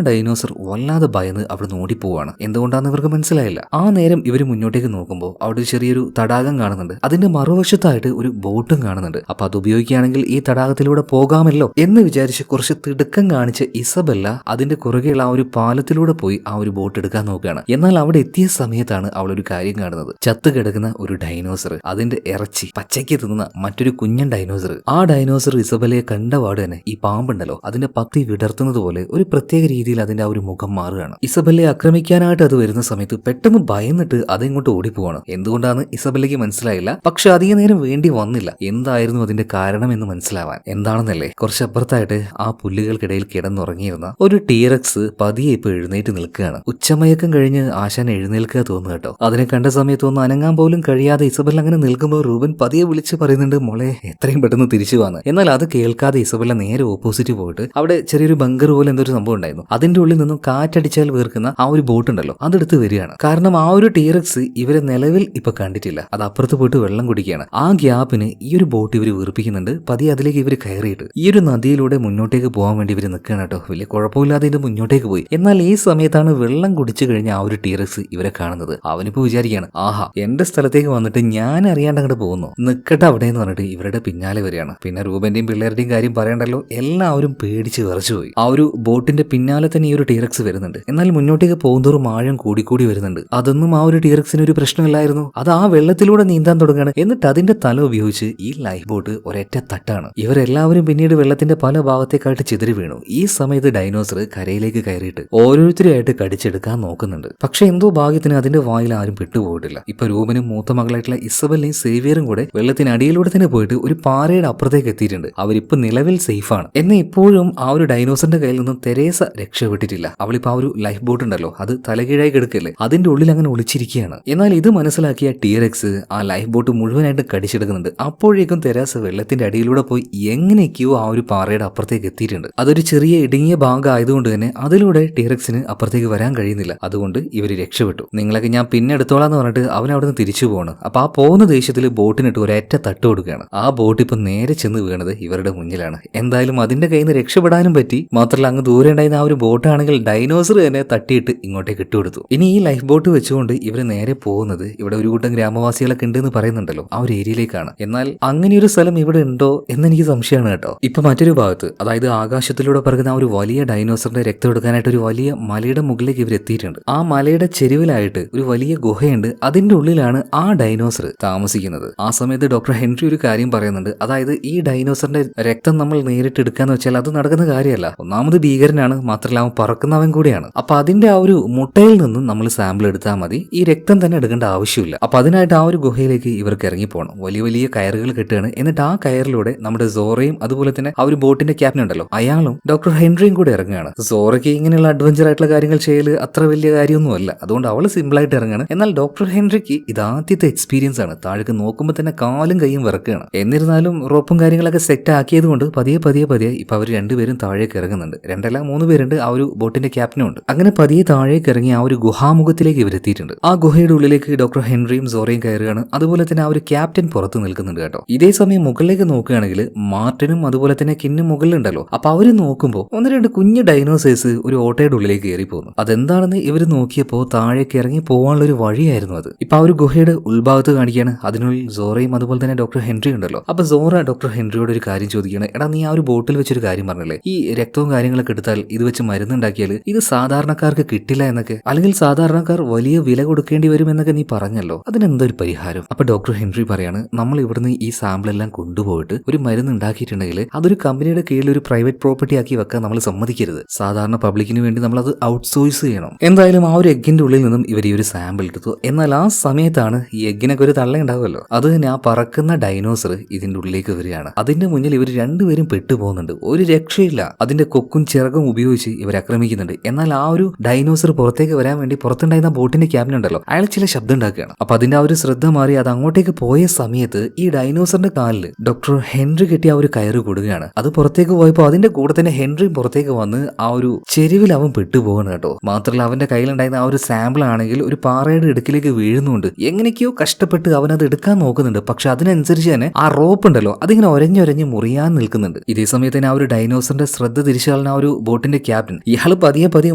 ഡൈനോസർ വല്ലാതെ ഭയന്ന് അവിടെ ഓടിപ്പോവാണ്. എന്തുകൊണ്ടാണെന്ന് ഇവർക്ക് മനസ്സിലായില്ല. ആ നേരം ഇവർ മുന്നോട്ടേക്ക് നോക്കുമ്പോൾ അവിടെ ചെറിയൊരു തടാകം കാണുന്നുണ്ട്. അതിന്റെ മറുവശത്തായിട്ട് ഒരു ബോട്ടും കാണുന്നുണ്ട്. അപ്പൊ അത് ഉപയോഗിക്കുകയാണെങ്കിൽ ഈ തടാകത്തിലൂടെ പോകാമല്ലോ എന്ന് വിചാരിച്ച് കുറച്ച് തിടുക്കം കാണിച്ച ഇസബെല്ല അതിന്റെ കുറുകെയുള്ള ആ ഒരു പാലത്തിലൂടെ പോയി ആ ഒരു ബോട്ട് എടുക്കാൻ നോക്കുകയാണ്. എന്നാൽ അവിടെ എത്തിയ സമയത്താണ് അവൾ ഒരു കാര്യം കാണുന്നത്. ചത്തു കിടക്കുന്ന ഒരു ഡൈനോസർ, അതിന്റെ ഇറച്ചി പച്ചയ്ക്ക് തിന്നുന്ന മറ്റൊരു കുഞ്ഞൻ ഡൈനോസർ. ആ ഡൈനോസർ ഇസബെല്ലയെ കണ്ടപാട് തന്നെ ഈ പാമ്പുണ്ടല്ലോ അതിന്റെ പത്തി വിടർത്തുന്നത് പോലെ ഒരു പ്രത്യേക രീതിയിൽ അതിന്റെ ആ ഒരു മുഖം മാറുകയാണ്. ഇസബെല്ലയെ ആക്രമിക്കാനായിട്ട് അത് വരുന്ന സമയത്ത് പെട്ടെന്ന് ഭയന്നിട്ട് അതിങ്ങോട്ട് ഓടിപ്പോവാണ്. എന്തുകൊണ്ടാണ് ഇസബെല്ലയ്ക്ക് മനസ്സിലായില്ല. പക്ഷെ അധിക നേരം വേണ്ടി വന്നില്ല എന്തായിരുന്നു അതിന്റെ കാരണം എന്ന് മനസ്സിലാവാൻ. എന്താണെന്നല്ലേ, കുറച്ചപ്പുറത്തായിട്ട് ആ പുല്ലുകൾക്കിടയിൽ കിടന്നുറങ്ങിയിരുന്ന ഒരു ടീറക്സ് പതിയെ ഇപ്പൊ എഴുന്നേറ്റ് നിൽക്കുകയാണ്. ഉച്ചമയക്കം കഴിഞ്ഞ് ആശാൻ എഴുന്നേൽക്കുക തോന്നുന്നു കേട്ടോ. അതിനെ കണ്ട സമയത്ത് ഒന്ന് അനങ്ങാൻ പോലും കഴിയാതെ ഇസബെല്ല അങ്ങനെ നിൽക്കുമ്പോൾ റൂബൻ പതിയെ വിളിച്ച് പറയുന്നുണ്ട്, മോളെ എത്രയും പെട്ടെന്ന് തിരിച്ചു വന്ന്. എന്നാൽ അത് കേൾക്കാതെ ഇസബെല്ല നേരെ ഓപ്പോസിറ്റ് പോയിട്ട് അവിടെ ചെറിയൊരു ബങ്കർ പോലെ എന്തൊരു സംഭവം ഉണ്ടായിരുന്നു. അതിന്റെ ഉള്ളിൽ നിന്നും കാറ്റടിച്ചാൽ വീർക്കുന്ന ആ ഒരു ബോട്ട് ഉണ്ടല്ലോ അതെടുത്ത് വരികയാണ്. കാരണം ആ ഒരു ടീറക്സ് ഇവരെ നിലവിൽ ഇപ്പൊ കണ്ടിട്ടില്ല. അത് അപ്പുറത്ത് പോയിട്ട് വെള്ളം കുടിക്കുകയാണ്. ആ ഗ്യാപ്പിന് ഈ ഒരു ബോട്ട് ഇവർ വീർപ്പിക്കുന്നുണ്ട്. പതിയെ അതിലേക്ക് ഇവർ കയറിയിട്ട് ഈ ഒരു നദിയിലൂടെ മുന്നോട്ടേക്ക് പോകാൻ വേണ്ടി ഇവർ നിൽക്കുകയാണ് കേട്ടോ. വലിയ കുഴപ്പമില്ലാതെ ഇതിന്റെ മുന്നോട്ടേക്ക് പോയി. എന്നാൽ ഈ സമയത്താണ് വെള്ളം കുടിച്ചു കഴിഞ്ഞ ആ ഒരു ടീറക്സ് ഇവരെ കാണുന്നത്. അവനിപ്പോ വിചാരിക്കുകയാണ്, ആഹാ എന്റെ സ്ഥലത്തേക്ക് വന്നിട്ട് ഞാൻ അറിയാണ്ട് അങ്ങോട്ട് പോകുന്നു, നിക്കട്ടെ അവിടെ എന്ന് പറഞ്ഞിട്ട് ഇവരുടെ പിന്നാലെ വരികയാണ്. പിന്നെ റൂബന്റെയും പിള്ളേരുടെയും കാര്യം പറയണ്ടല്ലോ, എല്ലാവരും പേടിച്ച് വിറച്ചുപോയി. ആ ഒരു ബോട്ടിന്റെ പിന്നാലെ തന്നെ ഈ ഒരു ടീറക്സ് വരുന്നുണ്ട്. എന്നാൽ മുന്നോട്ടേക്ക് പോകുന്നതോറും ആഴം കൂടിക്കൂടി വരുന്നുണ്ട്. അതൊന്നും ആ ഒരു ടീറക്സിന് ഒരു പ്രശ്നമില്ലായിരുന്നു. അത് ആ വെള്ളത്തിലൂടെ നീന്താൻ തുടങ്ങുകയാണ്. എന്നിട്ട് അതിന്റെ തല ഉപയോഗിച്ച് ഈ ലൈഫ് ബോട്ട് ഒരൊറ്റ തട്ടാണ്. ഇവരെല്ലാവരും പിന്നീട് വെള്ളത്തിന്റെ പല ഭാഗത്തേക്കായിട്ട് ചിതറി വീണു. ഈ സമയത്ത് ഡൈനോസർ കരയിലേക്ക് കയറിയിട്ട് ഓരോരുത്തരെയായിട്ട് കടിച്ചെടുക്കാൻ നോക്കുന്നുണ്ട്. പക്ഷെ എന്തോ ഭാഗ്യത്തിന് അതിന്റെ വായിൽ ആരും പെട്ടുപോയിട്ടില്ല. ഇപ്പൊ രൂപനും മൂത്ത മകളായിട്ടുള്ള ഇസബെല്ലയും സേവിയറും കൂടെ വെള്ളത്തിനടിയിലൂടെ തന്നെ പോയിട്ട് ഒരു പാറയുടെ അപ്പുറത്തേക്ക് എത്തിയിട്ടുണ്ട്. അവരിപ്പോ നിലവിൽ സേഫാണ്. എന്നാൽ ഇപ്പോഴും ആ ഒരു ഡൈനോസറിന്റെ കയ്യിൽ നിന്നും തെരേസ രക്ഷപ്പെട്ടിട്ടില്ല. അവളിപ്പോ ആ ഒരു ലൈഫ് ബോട്ട് ഉണ്ടല്ലോ അത് തലകീഴായി കിടക്കല്ലേ, അതിന്റെ ഉള്ളിൽ അങ്ങനെ ഒളിച്ചിരിക്കുകയാണ്. എന്നാൽ ഇത് മനസ്സിലാക്കിയ ടീറക്സ് ആ ലൈഫ് ബോട്ട് മുഴുവനായിട്ട് കടിച്ചെടുക്കുന്നുണ്ട്. അപ്പോഴേക്കും തെരേസ വെള്ളത്തിന്റെ അടിയിലൂടെ പോയി എങ്ങനെയൊക്കെയോ ആ ഒരു പാറയുടെ അപ്പുറത്തേക്ക് എത്തിയിട്ടുണ്ട്. അതൊരു ചെറിയ ഇടുങ്ങിയ ഭാഗം ആയതുകൊണ്ട് തന്നെ അതിലൂടെ ടീറക്സിന് അപ്പുറത്തേക്ക് വരാൻ കഴിയുന്നില്ല. അതുകൊണ്ട് ഇവര് രക്ഷപ്പെട്ടു. നിങ്ങളൊക്കെ ഞാൻ പിന്നെ എടുത്തോളാന്ന് പറഞ്ഞിട്ട് അവൻ അവിടെ നിന്ന് തിരിച്ചു പോവാണ്. അപ്പൊ ആ പോകുന്ന ദേഷ്യത്തിൽ ബോട്ടിനിട്ട് ഒരൊറ്റ തട്ട് കൊടുക്കുകയാണ്. ആ ബോട്ട് ഇപ്പൊ നേരെ ചെന്ന് വീണത് ഇവരുടെ മുന്നിലാണ്. എന്തായാലും അതിന്റെ കയ്യിൽ നിന്ന് രക്ഷപ്പെടാനും പറ്റി. മാത്രമല്ല അങ്ങ് ദൂരെ ഉണ്ടായിരുന്ന ആ ഒരു ബോട്ടാണെങ്കിൽ ഡൈനോസർ തന്നെ തട്ടിയിട്ട് ഇങ്ങോട്ടേക്ക് ഇട്ടുകൊടുത്തു. ഇനി ഈ ലൈഫ് ബോട്ട് വെച്ചുകൊണ്ട് ഇവര് നേരെ പോകുന്നത് ഇവിടെ ഒരു കൂട്ടം ഗ്രാമവാസികളൊക്കെ ഉണ്ടെന്ന് പറയുന്നുണ്ടല്ലോ ആ ഒരു ഏരിയയിലേക്കാണ്. എന്നാൽ അങ്ങനെയൊരു സ്ഥലം ഇവിടെ ഉണ്ടോ എന്നെനിക്ക് സംശയമാണ് കേട്ടോ. ഇപ്പൊ മറ്റൊരു ഭാഗത്ത്, അതായത് ആകാശത്തിലൂടെ പറക്കുന്ന ആ ഒരു വലിയ ഡൈനോസറിന്റെ രക്തം എടുക്കാനായിട്ട് ഒരു വലിയ മലയുടെ മുകളിലേക്ക് ഇവർ എത്തിയിട്ടുണ്ട്. ആ മലയുടെ ചെരുവിലായിട്ട് ഒരു വലിയ ഗുഹയുണ്ട്. അതിന്റെ ഉള്ളിലാണ് ആ ഡൈനോസർ താമസിക്കുന്നത്. ആ സമയത്ത് ഡോക്ടർ ഹെൻറി ഒരു കാര്യം പറയുന്നുണ്ട്. അതായത് ഈ ഡൈനോസറിന്റെ രക്തം നമ്മൾ നേരിട്ട് എടുക്കാന്ന് വെച്ചാൽ അത് നടക്കുന്ന കാര്യമല്ല. ഒന്നാമത് ഭീകരനാണ്, മാത്രമല്ല അവൻ പറക്കുന്നവൻ കൂടിയാണ്. അപ്പൊ അതിന്റെ ആ ഒരു മുട്ടയിൽ നിന്നും നമ്മൾ സാമ്പിൾ എടുത്താൽ മതി, ഈ രക്തം തന്നെ എടുക്കേണ്ട ആവശ്യമില്ല. അപ്പൊ അതിനായിട്ട് ആ ഒരു ഗുഹയിലേക്ക് ഇവർക്ക് ഇറങ്ങിപ്പോകണം. വലിയ വലിയ കയറുകൾ കെട്ടുകയാണ്. എന്നിട്ട് ആ കയറിലൂടെ നമ്മുടെ സോറയും അതുപോലെ തന്നെ ആ ഒരു ബോട്ടിന്റെ ക്യാപ്റ്റൻ ഉണ്ടല്ലോ അയാളും ഡോക്ടർ ഹെൻറിയും കൂടെ ഇറങ്ങുകയാണ്. സോറയ്ക്ക് ഇങ്ങനെയുള്ള അഡ്വഞ്ചർ ആയിട്ടുള്ള കാര്യങ്ങൾ ചെയ്യൽ അത്ര വലിയ കാര്യമൊന്നുമല്ല, അതുകൊണ്ട് അവള് സിമ്പിൾ ആയിട്ട് ഇറങ്ങുകയാണ്. എന്നാൽ ഡോക്ടർ ഹെൻറിക്ക് ഇതാദ്യത്തെ എക്സ്പീരിയൻസ് ആണ്. താഴേക്ക് നോക്കുമ്പോൾ തന്നെ കാലും കൈയും വിറക്കുകയാണ്. എന്നിരുന്നാലും റോപ്പും കാര്യങ്ങളൊക്കെ സെറ്റ് ആക്കിയത് കൊണ്ട് പതിയെ പതിയെ പതിയെ ഇപ്പൊ അവർ രണ്ടുപേരും താഴേക്ക് ഇറങ്ങുന്നുണ്ട്. 2 പേരുണ്ട്, ആ ഒരു ബോട്ടിന്റെ ക്യാപ്റ്റനും ഉണ്ട്. അങ്ങനെ പതിയെ താഴേക്ക് ഇറങ്ങി ആ ഒരു ഗുഹാമുഖത്തിലേക്ക് ഇവരെത്തിയിട്ടുണ്ട്. ആ ഗുഹയുടെ ഉള്ളിലേക്ക് ഡോക്ടർ ഹെൻറിയും സോറയും കയറുകയാണ്. അതുപോലെ തന്നെ ആ ഒരു ക്യാപ്റ്റൻ പുറത്ത് നിൽക്കുന്നുണ്ട് കേട്ടോ. ഇതേ സമയം മുകളിലേക്ക് നോക്കുകയാണെങ്കിൽ മാർട്ടിനും അതുപോലെ തന്നെ കിന്നും മുകളിലുണ്ടല്ലോ. അപ്പൊ അവര് നോക്കുമ്പോൾ 1-2 കുഞ്ഞു ഡൈനോസേഴ്സ് ഒരു ഓട്ടയുടെ ഉള്ളിലേക്ക് കയറി പോകുന്നു. അതെന്താണെന്ന് ഇവർ നോക്കിയപ്പോൾ താഴേക്ക് ഇറങ്ങി പോകാനുള്ള ഒരു വഴിയായിരുന്നു അത്. ഇപ്പൊ ആ ഒരു ഗുഹയുടെ ഉൾഭാഗത്ത് കാണിക്കുകയാണ്. അതിനുള്ളിൽ സോറയും അതുപോലെ തന്നെ ഡോക്ടർ ഹെൻറി ഉണ്ടല്ലോ. അപ്പൊ സോറ ഡോക്ടർ ഹെൻറിയോട് ഒരു കാര്യം ചോദിക്കുകയാണ്. എടാ, നീ ആ ഒരു ബോട്ടിൽ വെച്ചൊരു കാര്യം പറഞ്ഞല്ലേ, ഈ രക്തവും കാര്യങ്ങളൊക്കെ എടുത്താൽ ഇത് വെച്ച് മരുന്നുണ്ടാക്കിയാൽ ഇത് സാധാരണക്കാർക്ക് കിട്ടില്ല എന്നൊക്കെ, അല്ലെങ്കിൽ സാധാരണക്കാർ വലിയ വില കൊടുക്കേണ്ടി വരും എന്നൊക്കെ നീ പറഞ്ഞല്ലോ, അതിനെന്തൊരു പരിഹാരം? അപ്പൊ ഡോക്ടർ ഹെൻറി പറയാണ്, നമ്മൾ ഇവിടുന്ന് ഈ സാമ്പിൾ എല്ലാം കൊണ്ടുപോയിട്ട് ഒരു മരുന്ന് ഉണ്ടാക്കിയിട്ടുണ്ടെങ്കിൽ അതൊരു കമ്പനിയുടെ കീഴിൽ ഒരു പ്രൈവറ്റ് പ്രോപ്പർട്ടി ആക്കി വെക്കാൻ നമ്മൾ സമ്മതിക്കരുത്. സാധാരണ പബ്ലിക്കിന് വേണ്ടി നമ്മൾ അത് ഔട്ട്സോഴ്സ് ചെയ്യണം. എന്തായാലും ആ ഒരു എഗ്ഗിന്റെ എഗ്ഗിന്റെ ഉള്ളിൽ നിന്നും ഇവർ ഈ ഒരു സാമ്പിൾ എടുത്തു. എന്നാൽ ആ സമയത്താണ് ഈ എഗ്ഗിനൊക്കെ ഒരു തള്ള ഉണ്ടാവുമല്ലോ, അത് തന്നെ ആ പറക്കുന്ന ഡൈനോസർ ഇതിന്റെ ഉള്ളിലേക്ക് വരികയാണ്. അതിന്റെ മുന്നിൽ ഇവർ രണ്ടുപേരും പെട്ടുപോകുന്നുണ്ട്. ഒരു രക്ഷയില്ല. അതിന്റെ കൊക്കും ചിറകും ഉപയോഗിച്ച് ഇവർ ആക്രമിക്കുന്നുണ്ട്. എന്നാൽ ആ ഒരു ഡൈനോസർ പുറത്തേക്ക് വരാൻ വേണ്ടി പുറത്തുണ്ടായിരുന്ന ബോട്ടിന്റെ ക്യാപ്റ്റൻ ഉണ്ടല്ലോ, അയാൾ ചില ശബ്ദം ഉണ്ടാക്കുകയാണ്. അപ്പൊ അതിന്റെ ആ ഒരു ശ്രദ്ധ മാറി അത് അങ്ങോട്ടേക്ക് പോയ സമയത്ത് ഈ ഡൈനോസറിന്റെ കാലിൽ ഡോക്ടർ ഹെൻറി കെട്ടി ആ ഒരു കയറ് കൊടുക്കുകയാണ്. അത് പുറത്തേക്ക് പോയപ്പോൾ അതിന്റെ കൂടെ തന്നെ ഹെൻറിയും പുറത്തേക്ക് വന്ന് ആ ഒരു ചെരുവിൽ അവൻ പെട്ടുപോകണം കേട്ടോ. മാത്രമല്ല അവന്റെ കയ്യിലുണ്ടായിരുന്ന ആ ഒരു സാമ്പിൾ ആണെങ്കിൽ ഒരു പാറയുടെ ഇടുക്കിലേക്ക് വീഴുന്നുണ്ട്. എങ്ങനെയൊക്കെയോ കഷ്ടപ്പെട്ട് അവൻ അത് എടുക്കാൻ നോക്കുന്നുണ്ട്. പക്ഷെ അതിനനുസരിച്ച് തന്നെ ആ റോപ്പ് ഉണ്ടല്ലോ അതിങ്ങനെ ഒരഞ്ഞൊരഞ്ഞ് മുറിയാൻ നിൽക്കുന്നുണ്ട്. ഇതേ സമയത്ത് തന്നെ ആ ഒരു ഡൈനോസറിന്റെ ശ്രദ്ധ തിരിച്ചാളുന്ന ആ ഒരു ബോട്ടിന്റെ ക്യാപ്റ്റൻ ഇയാൾ പതിയെ പതിയെ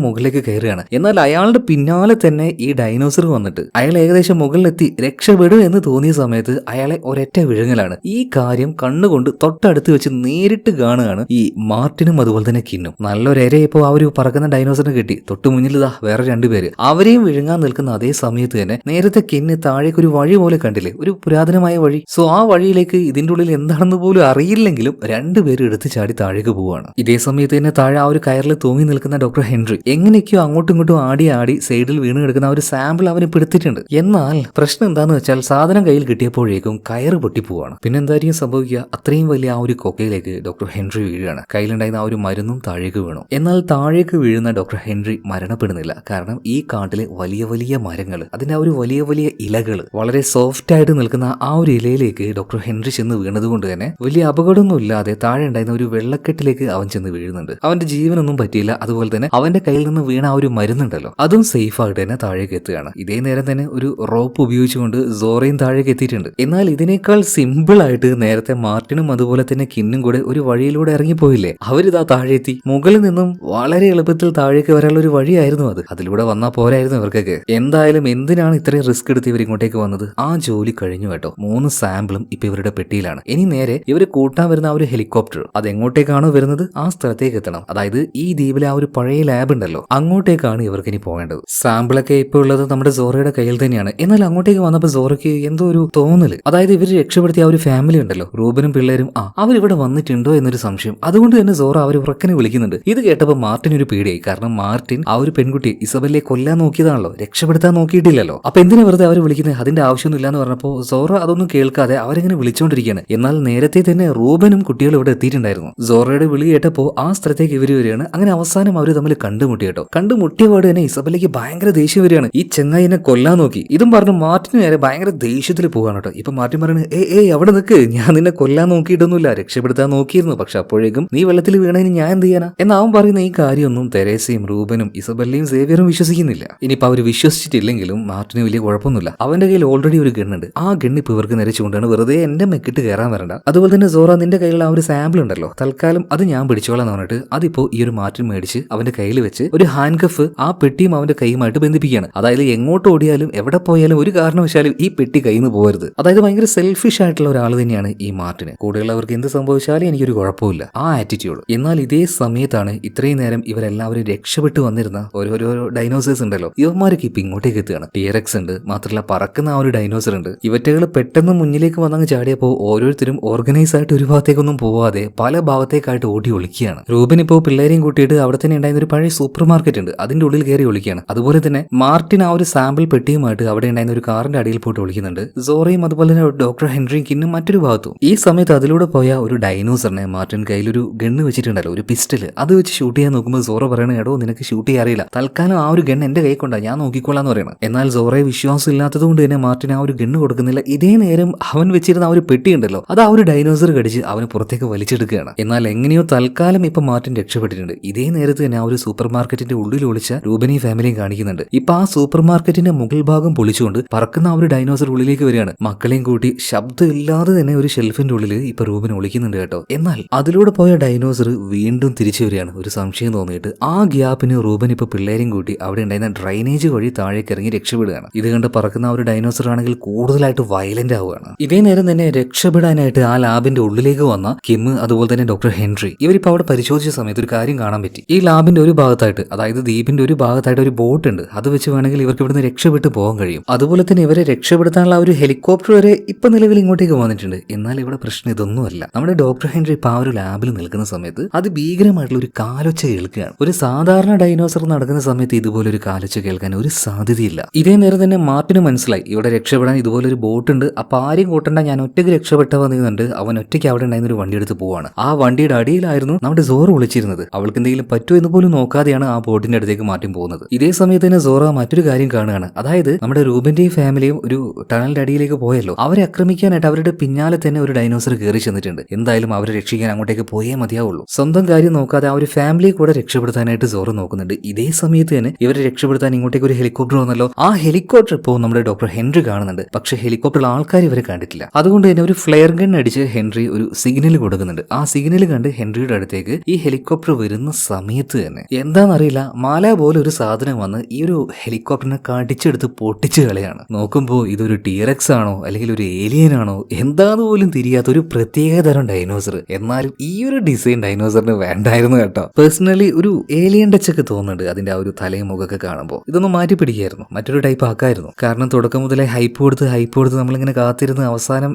മുകളിലേക്ക് കയറുകയാണ്. എന്നാൽ അയാളുടെ പിന്നാലെ തന്നെ ഈ ഡൈനോസർ വന്നിട്ട് അയാൾ ഏകദേശം മുകളിലെത്തി രക്ഷപ്പെടും എന്ന് തോന്നിയ സമയത്ത് അയാളെ ഒരൊറ്റ വിഴുങ്ങലാണ്. ഈ കാര്യം കണ്ണുകൊണ്ട് തൊട്ടടുത്ത് വെച്ച് നേരിട്ട് കാണുകയാണ് ഈ മാർട്ടിനും അതുപോലെ തന്നെ കിന്നും. നല്ലൊരേരെ ഇപ്പോൾ ആ ഒരു പറക്കുന്ന ഡൈനോസറിനെ കിട്ടി. തൊട്ട് മുന്നിൽ ഇതാ വേറെ രണ്ടുപേര് അവരെയും വിഴുങ്ങാൻ നിൽക്കുന്ന അതേ സമയത്ത് തന്നെ നേരത്തെ കിന്ന് താഴേക്ക് ഒരു വഴി പോലെ കണ്ടില്ലേ, ഒരു പുരാതനമായ വഴി. സോ ആ വഴിയിലേക്ക് ഇതിന്റെ ഉള്ളിൽ എന്താണെന്ന് പോലും അറിയില്ലെങ്കിലും രണ്ടുപേരും എടുത്ത് ചാടി താഴേക്ക് പോവാണ്. ഇതേ സമയത്ത് തന്നെ താഴെ ആ ഒരു കയറിൽ തൂങ്ങി നിൽക്കുന്ന ഡോക്ടർ ഹെൻറി എങ്ങനെയൊക്കെയോ അങ്ങോട്ടും ഇങ്ങോട്ടും ആടി സൈഡിൽ വീണ് കിടക്കുന്ന ആ ഒരു സാമ്പിൾ അവന് പിടുത്തിട്ടുണ്ട്. എന്നാൽ പ്രശ്നം എന്താന്ന് വെച്ചാൽ സാധനം കയ്യിൽ കിട്ടിയപ്പോഴേക്കും കയറ് പൊട്ടിപ്പോവാണ്. പിന്നെ എന്തായിരിക്കും സംഭവിക്കുക? അത്രയും വലിയ ആ ഒരു കൊക്കയിലേക്ക് ഡോക്ടർ ഹെൻറി വീഴുകയാണ്. കയ്യിലുണ്ടായിരുന്ന ആ ഒരു മരുന്നും താഴേക്ക് വീണു. എന്നാൽ താഴേക്ക് വീഴുന്ന ഡോക്ടർ ഹെൻറി മരണപ്പെടുന്നില്ല. കാരണം ഈ കാട്ടിലെ വലിയ വലിയ മരങ്ങൾ, അതിന്റെ ആ ഒരു വലിയ വലിയ ഇലകൾ, വളരെ സോഫ്റ്റ് ആയിട്ട് നിൽക്കുന്ന ആ ഒരു ഇലയിലേക്ക് ഡോക്ടർ ഹെൻറി ചെന്ന് വീണത് കൊണ്ട് തന്നെ വലിയ അപകടമൊന്നും ഇല്ലാതെ താഴെ ഉണ്ടായിരുന്ന ഒരു വെള്ളക്കെട്ടിലേക്ക് അവൻ ചെന്ന് വീഴുന്നുണ്ട്. അവന്റെ ജീവനൊന്നും പറ്റിയില്ല. അതുപോലെ തന്നെ അവന്റെ കയ്യിൽ നിന്ന് വീണ ആ ഒരു മരുന്നുണ്ടല്ലോ അതും സേഫ് ആയിട്ട് തന്നെ താഴേക്ക് എത്തുകയാണ്. ഇതേ നേരം തന്നെ ഒരു റോപ്പ് ഉപയോഗിച്ചുകൊണ്ട് സോറയും താഴേക്ക് എത്തിയിട്ടുണ്ട്. എന്നാൽ ഇതിനേക്കാൾ സിമ്പിൾ ആയിട്ട് നേരത്തെ മാർട്ടിനും അതുപോലെ തന്നെ കിന്നും കൂടെ ഒരു വഴിയിലൂടെ ഇറങ്ങിപ്പോയില്ലേ, അവരിതാ താഴെ എത്തി. മുകളിൽ നിന്നും വളരെ എളുപ്പത്തിൽ താഴേക്ക് വരാനുള്ള ഒരു വഴിയായിരുന്നു അത്. അതിലൂടെ വന്നാൽ പോരായിരുന്നു ഇവർക്കൊക്കെ. എന്തായാലും എന്തിനാണ് ഇത്രയും റിസ്ക് എടുത്ത് ഇവർ ഇങ്ങോട്ടേക്ക് വന്നത്? ആ ജോലി കഴിഞ്ഞു കേട്ടോ. 3 സാമ്പിളും ഇപ്പൊ ഇവരുടെ പെട്ടിയിലാണ്. ഇനി നേരെ ഇവര് കൂട്ടാൻ വരുന്ന ആ ഒരു ഹെലികോപ്റ്റർ അത് എങ്ങോട്ടേക്കാണോ വരുന്നത് ആ സ്ഥലത്തേക്ക് എത്തണം. അതായത് ഈ ദ്വീപിലെ ആ ഒരു പഴയ ലാബ് ഉണ്ടല്ലോ അങ്ങോട്ടേക്കാണ് ഇവർക്ക് ഇനി പോകേണ്ടത്. സാമ്പിളൊക്കെ ഇപ്പോൾ ഉള്ളത് നമ്മുടെ സോറയുടെ കയ്യിൽ തന്നെയാണ്. എന്നാൽ അങ്ങോട്ടേക്ക് വന്നപ്പോൾ സോറയ്ക്ക് എന്തോ ഒരു തോന്നല്, അതായത് ഇവർ രക്ഷപ്പെടുത്തിയ ആ ഒരു ഫാമിലി ഉണ്ടല്ലോ, റൂബനും പിള്ളേരും, അവരിവിടെ വന്നിട്ടുണ്ടോ എന്നൊരു സംശയം. അതുകൊണ്ട് തന്നെ സോറ അവർ ഉറക്കനെ വിളിക്കുന്നുണ്ട്. ഇത് കേട്ടപ്പോൾ മാർട്ടിൻ ഒരു പേടിയായി. കാരണം മാർട്ടിൻ ആ ഒരു പെൺകുട്ടിയെ ഇസബെല്ലയെ കൊല്ലാൻ നോക്കിയതാണല്ലോ, രക്ഷപ്പെടുത്താൻ നോക്കിയിട്ടില്ലല്ലോ. അപ്പൊ എന്തിനാ വെറുതെ അവർ വിളിക്കുന്നത്? അതിന്റെ ആവശ്യമൊന്നും ഇല്ലാന്ന് പറഞ്ഞപ്പോൾ സോറ അതൊന്നും കേൾക്കാതെ അവരെങ്ങനെ വിളിച്ചോണ്ടിരിക്കുകയാണ്. എന്നാൽ നേരത്തെ തന്നെ റൂബനും കുട്ടികളും ഇവിടെ എത്തിയിട്ടുണ്ടായിരുന്നു. സോറയുടെ വിളി കേട്ടപ്പോൾ ആ സ്ഥലത്തേക്ക് ഇവർ വരികയാണ്. അങ്ങനെ അവസാനം അവർ തമ്മിൽ കണ്ടുമുട്ടി കേട്ടോ. കണ്ടുമുട്ടിയ പാട് തന്നെ ഇസബെല്ലയ്ക്ക് ഭയങ്കര ദേഷ്യം വരികയാണ്. ഈ ചെങ്ങായിനെ കൊല്ലാൻ നോക്കി. ഇതും പറഞ്ഞു മാർട്ടിന് നേരെ ഭയങ്കര ദേഷ്യത്തിൽ പോകാണ് കേട്ടോ. ഇപ്പൊ മാർട്ടിൻ പറയുന്നത് അവിടെ നിൽക്ക്, ഞാൻ നിന്നെ കൊല്ലാൻ നോക്കിയിട്ടൊന്നുമില്ല, രക്ഷപ്പെടുത്താൻ നോക്കിയിരുന്നു. പക്ഷെ അപ്പോഴേക്കും നീ വെള്ളത്തിൽ വീണതിന് ഞാൻ എന്ത് ചെയ്യാനാ എന്നാവും പറയുന്ന ഈ കാര്യമൊന്നും തെരേസയും റൂബനും ഇസബെല്ലയും സേവിയറും വിശ്വസിക്കുന്നില്ല. ഇനിയിപ്പോ അവർ വിശ്വസിച്ചിട്ടില്ലെങ്കിലും മാർട്ടിന് വലിയ കുഴപ്പമൊന്നുമില്ല. അവന്റെ കയ്യിൽ ഓൾറെഡി ഒരു ഗണ്ണുണ്ട്. ആ ഗണ്ണ് ഇപ്പൊ ഇവർക്ക് നിരച്ചുകൊണ്ടാണ്. വെറുതെ എന്റെ മെക്കിട്ട് കയറാൻ വരണ്ട. അതുപോലെ തന്നെ സോറ, നിന്റെ കയ്യിലുള്ള ആ ഒരു സാമ്പിൾ ഉണ്ടല്ലോ, തൽക്കാലം അത് ഞാൻ പിടിച്ചോളാം എന്ന് പറഞ്ഞിട്ട് അതിപ്പോ ഈ ഒരു മാർട്ടിൻ മേടിച്ച് അവന്റെ കയ്യിൽ വെച്ച് ഒരു ഹാൻഡ് കഫ് ആ പെട്ടിയും അവന്റെ കൈയുമായിട്ട് ബന്ധിപ്പിക്കുകയാണ്. അതായത് എങ്ങോട്ട് ഓടിയാലും എവിടെ പോയാലും ഒരു കാരണവശാലും ഈ പെട്ടി കയ്യിൽ നിന്ന് പോകരുത്. അതായത് ഭയങ്കര സെൽഫിഷ് ആയിട്ടുള്ള ഒരാൾ തന്നെയാണ് ഈ മാർട്ടിന്. കൂടെയുള്ളവർക്ക് എന്ത് സംഭവിച്ചാലും എനിക്കൊരു കുഴപ്പമില്ല, ആ ആറ്റിറ്റ്യൂഡ്. എന്നാൽ ഇതേ സമയത്താണ് ഇത്രയും നേരം ഇവരെല്ലാവരും രക്ഷപ്പെട്ടു വന്നിരുന്ന ഓരോരോ ഡൈനോസേഴ്സ് ഉണ്ടല്ലോ, ഇവന്മാരൊക്കെ ഇപ്പൊ ഇങ്ങോട്ടേക്ക് എത്തുകയാണ്. ടിയറക്സ് ഉണ്ട്, മാത്രമല്ല പറക്കുന്ന ആ ഒരു ഡൈനോസർ ഉണ്ട്. ഇവറ്റകൾ പെട്ടെന്ന് മുന്നിലേക്ക് വന്നങ്ങ് ചാടിയപ്പോൾ ഓരോരുത്തരും ഓർഗനൈസ് ആയിട്ട് ഒരു ഭാഗത്തേക്കൊന്നും പോവാതെ പല ഭാഗത്തേക്കായിട്ട് ഓടി ഒളിക്കുകയാണ്. റൂബൻ ഇപ്പോൾ പിള്ളേരെയും കൂട്ടിയിട്ട് അവിടെ തന്നെ ഉണ്ടായിരുന്ന ഒരു പഴയ സൂപ്പർ മാർക്കറ്റ് ഉണ്ട്, അതിന്റെ ഉള്ളിൽ കയറി ഒളിക്കുകയാണ്. അതുപോലെ തന്നെ മാർട്ടിൻ ആ ഒരു സാമ്പിൾ പെട്ടിയുമായിട്ട് അവിടെ ഉണ്ടായിരുന്ന ഒരു കാറിന്റെ അടിയിൽ പോയിട്ട് ഒളിക്കുന്നുണ്ട്. സോറയും അതുപോലെ തന്നെ ഡോക്ടർ ഹെൻറിയും കിന്നും മറ്റൊരു ഭാഗത്തും. ഈ സമയത്ത് അതിലൂടെ പോയ ഒരു ഡൈനോസറിനെ മാർട്ടിൻ കയ്യിലൊരു ഗണ്ണ് വെച്ചിട്ടുണ്ടല്ലോ, ഒരു പിസ്റ്റല്, അത് വെച്ച് ഷൂട്ട് ചെയ്യാൻ നോക്കുമ്പോൾ സോറ പറയണ, എടോ നിനക്ക് ഷൂട്ട് ചെയ്യാൻ അറിയില്ല, തൽക്കാലം ആ ഒരു ഗണ്ണ് എന്റെ കൈ കൊണ്ടാ, ഞാൻ നോക്കിക്കോളാന്ന് പറയണം. എന്നാൽ സോറയെ വിശ്വാസം ഇല്ലാത്തത് കൊണ്ട് തന്നെ മാർട്ടിൻ ആ ഒരു ഗണ്ണ് കൊടുക്കുന്നില്ല. ഇതേ നേരം അവൻ വെച്ചിരുന്ന ആ ഒരു പെട്ടി ഉണ്ടല്ലോ, അത് ആ ഒരു ഡൈനോസർ കടിച്ച് അവന് പുറത്തേക്ക് വലിച്ചെടുക്കുകയാണ്. എന്നാൽ എങ്ങനെയോ തൽക്കാലം ഇപ്പൊ മാർട്ടിൻ രക്ഷപ്പെട്ടിട്ടുണ്ട്. ഇതേ നേരത്ത് തന്നെ ആ ഒരു സൂപ്പർ മാർക്കറ്റിന്റെ ഉള്ളിൽ ഒളിച്ച റൂബനെയും ഫാമിലിയും കാണിക്കുന്നുണ്ട്. ഇപ്പൊ ആ സൂപ്പർ മാർക്കറ്റിന്റെ മുകൾ ഭാഗം പൊളിച്ചുകൊണ്ട് പറക്കുന്ന ആ ഒരു ഡൈനോസർ ഉള്ളിലേക്ക് വരികയാണ്. മക്കളെയും കൂട്ടി ശബ്ദം ഇല്ലാതെ തന്നെ ഒരു ഷെൽഫിന്റെ ഉള്ളിൽ ഇപ്പൊ റൂബൻ ഒളിക്കുന്നുണ്ട് കേട്ടോ. എന്നാൽ അതിലൂടെ പോയ ഡൈനോസർ വീണ്ടും തിരിച്ചു വരികയാണ്, ഒരു സംശയം തോന്നിയിട്ട്. ആ ഗ്യാപ്പിന് റൂബൻ ഇപ്പൊ പിള്ളേരെയും കൂട്ടി അവിടെ ഉണ്ടായിരുന്ന ഡ്രൈനേജ് വഴി താഴേക്ക് ഇറങ്ങി രക്ഷപ്പെടുകയാണ്. ഇത് കണ്ട് പറക്കുന്ന ആ ഒരു ഡൈനോസർ ആണെങ്കിൽ കൂടുതലായിട്ട് വയലന്റ് ആവുകയാണ്. ഇതേ നേരം തന്നെ രക്ഷപ്പെടാനായിട്ട് ആ ലാബിന്റെ ഉള്ളിലേക്ക് വന്ന കിം അതുപോലെ തന്നെ ഡോക്ടർ ഹെൻറി ഇവരിപ്പോ അവിടെ പരിശോധിച്ച സമയത്ത് ഒരു കാര്യം കാണാൻ പറ്റി. ഈ ലാബിന്റെ ഒരു ഭാഗത്തായിട്ട്, അതായത് ദ്വീപിന്റെ ഒരു ഭാഗത്തായിട്ട് ഒരു ബോട്ട് ഉണ്ട്. അത് വെച്ച് വേണമെങ്കിൽ ഇവർക്ക് ഇവിടുന്ന് രക്ഷപ്പെട്ട് പോകാൻ കഴിയും. അതുപോലെ തന്നെ ഇവരെ രക്ഷപ്പെടുത്താനുള്ള ഒരു ഹെലികോപ്റ്റർ വരെ ഇപ്പൊ നിലവിൽ ഇങ്ങോട്ടേക്ക് വന്നിട്ടുണ്ട്. എന്നാൽ ഇവിടെ പ്രശ്നം ഇതൊന്നുമല്ല. നമ്മുടെ ഡോക്ടർ ഹെൻറി ഇപ്പൊ ആ ഒരു ലാബിൽ നിൽക്കുന്ന സമയത്ത് അത് ഭീകരമായിട്ടുള്ള ഒരു കാലൊച്ച കേൾക്കുകയാണ്. ഒരു സാധാരണ ഡൈനോസർ നടക്കുന്ന സമയത്ത് ഇതുപോലെ ഒരു കാലൊച്ച ഒച്ച കേൾക്കാൻ ഒരു സാധ്യതയില്ല. ഇതേ നേരം തന്നെ മാർട്ടിന് മനസ്സിലായി ഇവിടെ രക്ഷപ്പെടാൻ ഇതുപോലൊരു ബോട്ട് ഉണ്ട്, അപ്പൊ ആരെയും കൂട്ടണ്ട, ഞാൻ ഒറ്റയ്ക്ക് രക്ഷപ്പെട്ട വന്നിരുന്നുണ്ട്. അവൻ ഒറ്റയ്ക്ക് അവിടെ ഉണ്ടായിരുന്ന ഒരു വണ്ടി എടുത്ത് പോവാണ്. ആ വണ്ടിയുടെ അടിയിലായിരുന്നു നമ്മുടെ സോറ വിളിച്ചിരുന്നത്. അവൾക്ക് എന്തെങ്കിലും പറ്റുമോ എന്ന് പോലും നോക്കാതെയാണ് ആ ബോട്ടിന്റെ അടുത്തേക്ക് മാർട്ടിൻ പോകുന്നത്. ഇതേ സമയത്ത് തന്നെ സോറ മറ്റൊരു കാര്യം കാണുകയാണ്. അതായത് നമ്മുടെ റൂബന്റെയും ഫാമിലിയും ഒരു ടണലിന്റെ അടിയിലേക്ക് പോയല്ലോ, അവരെ ആക്രമിക്കാനായിട്ട് അവരുടെ പിന്നാലെ തന്നെ ഒരു ഡൈനോസർ കയറി ചെന്നിട്ടുണ്ട്. എന്തായാലും അവരെ രക്ഷിക്കാൻ അങ്ങോട്ടേക്ക് പോയേ മതിയാവുള്ളൂ. സ്വന്തം കാര്യം നോക്കാതെ ആ ഒരു ഫാമിലിയെ കൂടെ രക്ഷപ്പെടുത്താനായിട്ട് സോറ നോക്കുന്നുണ്ട്. ഇതേ സമയത്ത് തന്നെ ഇവരെ രക്ഷപ്പെടുത്താൻ ഇങ്ങോട്ടേക്ക് ഒരു ഹെലികോപ്റ്റർ വന്നല്ലോ. ആ ഹെലികോപ്റ്റർ ഇപ്പോൾ നമ്മുടെ ഡോക്ടർ ഹെൻറി കാണുന്നുണ്ട്. പക്ഷെ ഹെലികോപ്റ്ററിൽ ആൾക്കാർ ഇവരെ കണ്ടിട്ടില്ല. അതുകൊണ്ട് തന്നെ ഒരു ഫ്ലെയർ ഗൺ അടിച്ച് ഹെൻറി ഒരു സിഗ്നൽ കൊടുക്കുന്നുണ്ട്. ആ സിഗ്നൽ കണ്ട് ഹെൻറിയുടെ അടുത്തേക്ക് ഈ ഹെലികോപ്റ്റർ വരുന്ന സമയത്ത് തന്നെ എന്താണെന്നറിയില്ല, മാല പോലെ ഒരു സാധനം വന്ന് ഈ ഒരു ഹെലികോപ്റ്ററിനെ കടിച്ചെടുത്ത് പൊട്ടിച്ച് കളയാണ്. നോക്കുമ്പോൾ ഇതൊരു ടീറക്സ് ആണോ അല്ലെങ്കിൽ ഒരു ഏലിയൻ ആണോ എന്താന്ന് പോലും തിരിയാത്ത ഒരു പ്രത്യേക തരം ഡൈനോസർ. എന്നാലും ഈ ഒരു ഡിസൈൻ ഡൈനോസറിന് വേണ്ടായിരുന്നു കേട്ടോ. പേഴ്സണലി ഒരു ഏലിയൻ ടച്ച് ഒക്കെ തോന്നുന്നുണ്ട് അതിന്റെ ആ ഒരു തലയും മുഖമൊക്കെ കാണുമ്പോൾ. ഇതൊന്നും മാറ്റി പിടിക്കായിരുന്നു, മറ്റൊരു ടൈപ്പ് ആക്കായിരുന്നു. കാരണം തുടക്കം മുതലേ ഹൈപ്പ് കൊടുത്ത് നമ്മളിങ്ങനെ കാത്തിരുന്ന് അവസാനം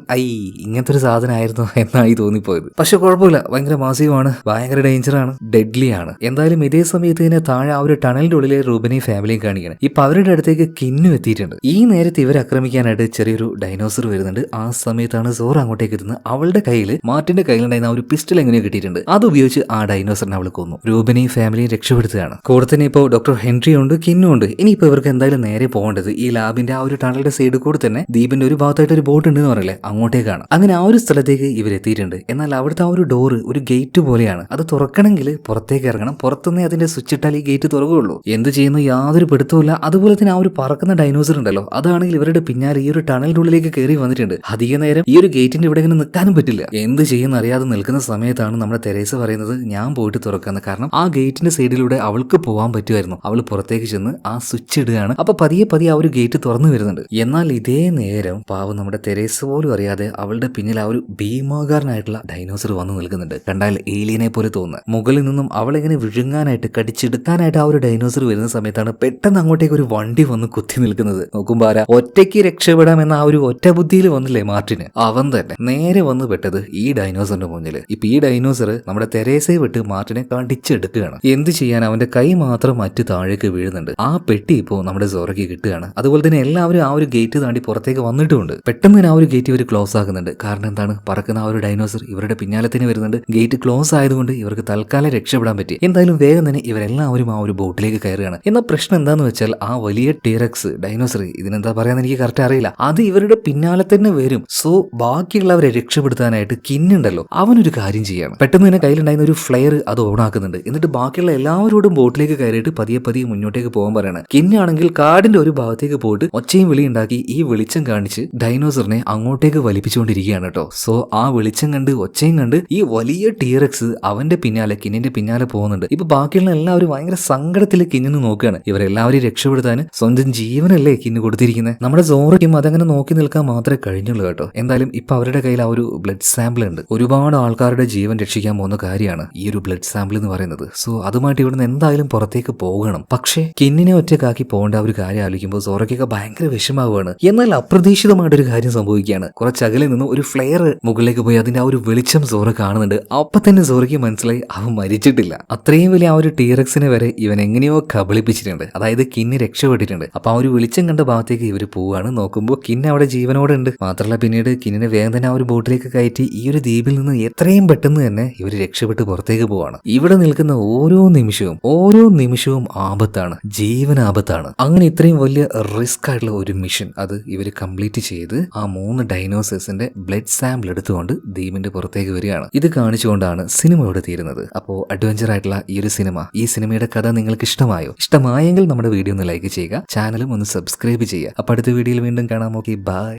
ഇങ്ങനത്തെ ഒരു സാധനമായിരുന്നു എന്നായി തോന്നിപ്പോയത്. പക്ഷെ കുഴപ്പമില്ല, ഭയങ്കര മാസീവാണ്, ഭയങ്കര ഡേഞ്ചറാണ്, ഡെഡ്ലി ആണ്. എന്തായാലും ഇതേ സമയത്ത് തന്നെ താഴെ ആ ഒരു ടണലിന്റെ ഉള്ളിലെ റൂബനെയും ഫാമിലിയും കാണിക്കണം. ഇപ്പൊ അവരുടെ അടുത്തേക്ക് കിന്നു എത്തിയിട്ടുണ്ട്. ഈ നേരത്തെ ഇവരെ ആക്രമിക്കാനായിട്ട് ചെറിയൊരു ഡൈനോസർ വരുന്നുണ്ട്. ആ സമയത്താണ് സോറ അങ്ങോട്ടേക്ക് എത്തുന്നത്. അവളുടെ കയ്യിൽ മാർട്ടിന്റെ കയ്യിലുണ്ടായിരുന്ന ആ ഒരു പിസ്റ്റൾ എങ്ങനെയോ കിട്ടിയിട്ടുണ്ട്. അത് ഉപയോഗിച്ച് ആ ഡൈനോസറിനെ അവൾ കൊന്നു. റൂബനെയും ഫാമിലിയും രക്ഷപ്പെടുത്തുകയാണ്. കൂടെ തന്നെ ഇപ്പോൾ ഡോക്ടർ ഹെൻറി ഉണ്ട്, കിന്നു ഉണ്ട്. ഇനിയിപ്പോ ഇവർക്ക് എന്തായാലും നേരെ പോകേണ്ടത് ഈ ലാബിന്റെ ആ ഒരു ടണലിന്റെ സൈഡിൽ കൂടെ തന്നെ ദ്വീപിന്റെ ഒരു ഭാഗത്തായിട്ട് ഒരു ബോട്ട് ഉണ്ടെന്ന് പറയല്ലേ, അങ്ങോട്ടേക്കാണ്. അങ്ങനെ ആ ഒരു സ്ഥലത്തേക്ക് ഇവരെത്തിയിട്ടുണ്ട്. എന്നാൽ അവിടുത്തെ ആ ഒരു ഡോറ് ഒരു ഗേറ്റ് പോലെയാണ്. അത് തുറക്കണമെങ്കിൽ പുറത്തേക്ക് ഇറങ്ങണം. പുറത്തുനിന്നേ അതിന്റെ സ്വിച്ച് ഇട്ടാൽ ഈ ഗേറ്റ് തുറക്കുകയുള്ളൂ. എന്ത് ചെയ്യുന്നു യാതൊരു പിടുത്തവുമില്ല. അതുപോലെ തന്നെ ആ ഒരു പറക്കുന്ന ഡൈനോസർ ഉണ്ടല്ലോ, അതാണെങ്കിൽ ഇവരുടെ പിന്നാലെ ഈ ഒരു ടണലിന്റെ ഉള്ളിലേക്ക് കയറി വന്നിട്ടുണ്ട്. അധിക നേരം ഈ ഒരു ഗേറ്റിന്റെ ഇവിടെ ഇങ്ങനെ നിൽക്കാനും പറ്റില്ല. എന്ത് ചെയ്യുന്ന അറിയാതെ നിൽക്കുന്ന സമയത്താണ് നമ്മുടെ തെരേസ പറയുന്നത് ഞാൻ പോയിട്ട് തുറക്കാന്ന്. കാരണം ആ ഗേറ്റിന്റെ സൈഡിലൂടെ അവൾക്ക് പോകാൻ പറ്റുമായിരുന്നു. അവൾ പുറത്തേക്ക് ചെന്ന് ആ സ്വിച്ച് ഇടുകയാണ്. അപ്പൊ പതിയെ ആ ഒരു ഗേറ്റ് തുറന്നു വരുന്നുണ്ട്. എന്നാൽ ഇതേ നേരം പാവം നമ്മുടെ തെരേസ പോലും അറിയാതെ അവളുടെ പിന്നിൽ ആ ഒരു ഭീമാകാരനായിട്ടുള്ള ഡൈനോസർ വന്നു നിൽക്കുന്നുണ്ട്. കണ്ടാൽ ഏലിയനെ പോലെ തോന്നുന്നത്. മുകളിൽ നിന്നും അവളെങ്ങനെ വിഴുങ്ങാനായിട്ട് കടിച്ചെടുക്കാനായിട്ട് ആ ഒരു ഡൈനോസർ വരുന്ന സമയത്താണ് പെട്ടെന്ന് അങ്ങോട്ടേക്ക് ഒരു വണ്ടി വന്ന് കുത്തി നിൽക്കുന്നത്. നോക്കുമ്പോ ആരാ, ഒറ്റയ്ക്ക് രക്ഷപ്പെടാമെന്ന ആ ഒരു ഒറ്റ ബുദ്ധിയിൽ വന്നില്ലേ മാർട്ടിന്, അവൻ തന്നെ നേരെ വന്ന് പെട്ടത് ഈ ഡൈനോസറിന്റെ മുന്നിൽ. ഇപ്പൊ ഈ ഡൈനോസർ നമ്മുടെ തെരേസയെ വിട്ട് മാർട്ടിനെ കടിച്ചെടുക്കുകയാണ്. എന്ത് ചെയ്യാൻ, അവന്റെ കൈ മാത്രം മറ്റു താഴേക്ക് വീഴുന്നുണ്ട്. ആ പെട്ടി ഇപ്പോൾ നമ്മുടെ സോറയ്ക്ക് കിട്ടുകയാണ്. അതുപോലെ തന്നെ എല്ലാവരും ആ ഒരു ഗേറ്റ് താണ്ടി പുറത്തേക്ക് വന്നിട്ടുമുണ്ട്. പെട്ടെന്ന് തന്നെ ആ ഒരു ഗേറ്റ് ഇവർ ക്ലോസ് ആക്കുന്നുണ്ട്. കാരണം എന്താണ്, പറക്കുന്ന ആ ഒരു ഡൈനോസർ ഇവരുടെ പിന്നാലെ തന്നെ വരുന്നുണ്ട്. ഗേറ്റ് ക്ലോസ് ആയതുകൊണ്ട് ഇവർക്ക് തൽക്കാലം രക്ഷപ്പെടാൻ പറ്റി. എന്തായാലും വേഗം തന്നെ ഇവരെല്ലാവരും ആ ഒരു ബോട്ടിലേക്ക് കയറുകയാണ്. എന്നാൽ പ്രശ്നം എന്താന്ന് വെച്ചാൽ ആ വലിയ ടീറക്സ് ഡൈനോസർ, ഇതിനെന്താ പറയാന്ന് എനിക്ക് കറക്റ്റ് അറിയില്ല, അത് ഇവരുടെ പിന്നാലെ തന്നെ വരും. സോ ബാക്കിയുള്ളവരെ രക്ഷപ്പെടുത്താനായിട്ട് കിന്നുണ്ടല്ലോ, അവനൊരു കാര്യം ചെയ്യാണ്. പെട്ടെന്ന് തന്നെ കയ്യിലുണ്ടായിരുന്ന ഒരു ഫ്ലെയർ അത് ഓൺ ആക്കുന്നുണ്ട്. എന്നിട്ട് ബാക്കിയുള്ള എല്ലാവരോടും ബോട്ടിലേക്ക് കയറിയിട്ട് പതിയെ മുന്നോട്ടേക്ക് പോകാൻ പറയാണ്. കിന്നാണെങ്കിൽ കാടിന്റെ ഒരു ഭാഗത്തേക്ക് പോയിട്ട് ഒച്ചയും വിളി ഉണ്ടാക്കി ഈ വെളിച്ചം കാണിച്ച് ഡൈനോസറിനെ അങ്ങോട്ടേക്ക് വലിപ്പിച്ചുകൊണ്ടിരിക്കുകയാണ് കേട്ടോ. സോ ആ വെളിച്ചം കണ്ട് ഒച്ചയും കണ്ട് ഈ വലിയ ടീറക്സ് അവന്റെ പിന്നാലെ കിന്നിന്റെ പിന്നാലെ പോകുന്നുണ്ട്. ഇപ്പൊ ബാക്കിയുള്ള എല്ലാവരും ഭയങ്കര സങ്കടത്തിൽ കിന്നിന് നോക്കുകയാണ്. ഇവരെല്ലാവരും രക്ഷപ്പെടുത്താൻ സ്വന്തം ജീവനല്ലേ കിന്ന് കൊടുത്തിരിക്കുന്നത്. നമ്മുടെ സോറയ്ക്കും അതങ്ങനെ നോക്കി നിൽക്കാൻ മാത്രമേ കഴിഞ്ഞുള്ളൂ കേട്ടോ. എന്തായാലും ഇപ്പൊ അവരുടെ കയ്യിൽ ആ ഒരു ബ്ലഡ് സാമ്പിൾ ഉണ്ട്. ഒരുപാട് ആൾക്കാരുടെ ജീവൻ രക്ഷിക്കാൻ പോകുന്ന കാര്യമാണ് ഈ ഒരു ബ്ലഡ് സാമ്പിൾ എന്ന് പറയുന്നത്. സോ അതുമായിട്ട് ഇവിടുന്ന് എന്തായാലും പുറത്തേക്ക് പോകണം. പക്ഷേ കിന്നിനെ ഒറ്റക്കാക്കി പോകേണ്ട ഒരു കാര്യം ആലോചിക്കുമ്പോൾ സോറയ്ക്കൊക്കെ ഭയങ്കര വിഷമാവുകയാണ്. എന്നാൽ അപ്രതീക്ഷിതമായിട്ടൊരു കാര്യം സംഭവിക്കുകയാണ്. കുറച്ച് അകലെ നിന്ന് ഒരു ഫ്ലെയർ മുകളിലേക്ക് പോയി അതിന്റെ ആ ഒരു വെളിച്ചം സോറ കാണുന്നുണ്ട്. അപ്പൊ തന്നെ സോറയ്ക്ക് മനസ്സിലായി അവൻ മരിച്ചിട്ടില്ല. അത്രയും വലിയ ആ ഒരു ടീറക്സിനെ വരെ ഇവൻ എങ്ങനെയോ കബളിപ്പിച്ചിട്ടുണ്ട്. അതായത് കിന്ന് രക്ഷപ്പെട്ടിട്ടുണ്ട്. അപ്പൊ ആ ഒരു വെളിച്ചം കണ്ട ഭാഗത്തേക്ക് ഇവർ പോവാണ്. നോക്കുമ്പോൾ കിന്ന് അവിടെ ജീവനോടെ ഉണ്ട്. മാത്രമല്ല പിന്നീട് കിന്നിനെ വേഗം തന്നെ ആ ഒരു ബോട്ടിലേക്ക് കയറ്റി ഈ ഒരു ദ്വീപിൽ നിന്ന് എത്രയും പെട്ടെന്ന് തന്നെ ഇവർ രക്ഷപ്പെട്ട് പുറത്തേക്ക് പോവാണ്. ഇവിടെ നിൽക്കുന്ന ഓരോ നിമിഷവും ആപത്താണ്, ജീവനാപത്താണ്. അങ്ങനെ ഇത്രയും വലിയ റിസ്ക് ആയിട്ടുള്ള ഒരു മിഷൻ അത് ഇവർ കംപ്ലീറ്റ് ചെയ്ത് ആ 3 ഡൈനോസേഴ്സിന്റെ ബ്ലഡ് സാമ്പിൾ എടുത്തുകൊണ്ട് ദ്വീപിന്റെ പുറത്തേക്ക് വരികയാണ്. ഇത് കാണിച്ചുകൊണ്ടാണ് സിനിമ ഇവിടെ തീരുന്നത്. അപ്പോൾ അഡ്വഞ്ചർ ആയിട്ടുള്ള ഈ സിനിമയുടെ കഥ നിങ്ങൾക്ക് ഇഷ്ടമായെങ്കിൽ നമ്മുടെ വീഡിയോ ഒന്ന് ലൈക്ക് ചെയ്യുക, ചാനലും ഒന്ന് സബ്സ്ക്രൈബ് ചെയ്യുക. അപ്പോൾ അടുത്ത വീഡിയോയിൽ വീണ്ടും കാണാം. Okay, by.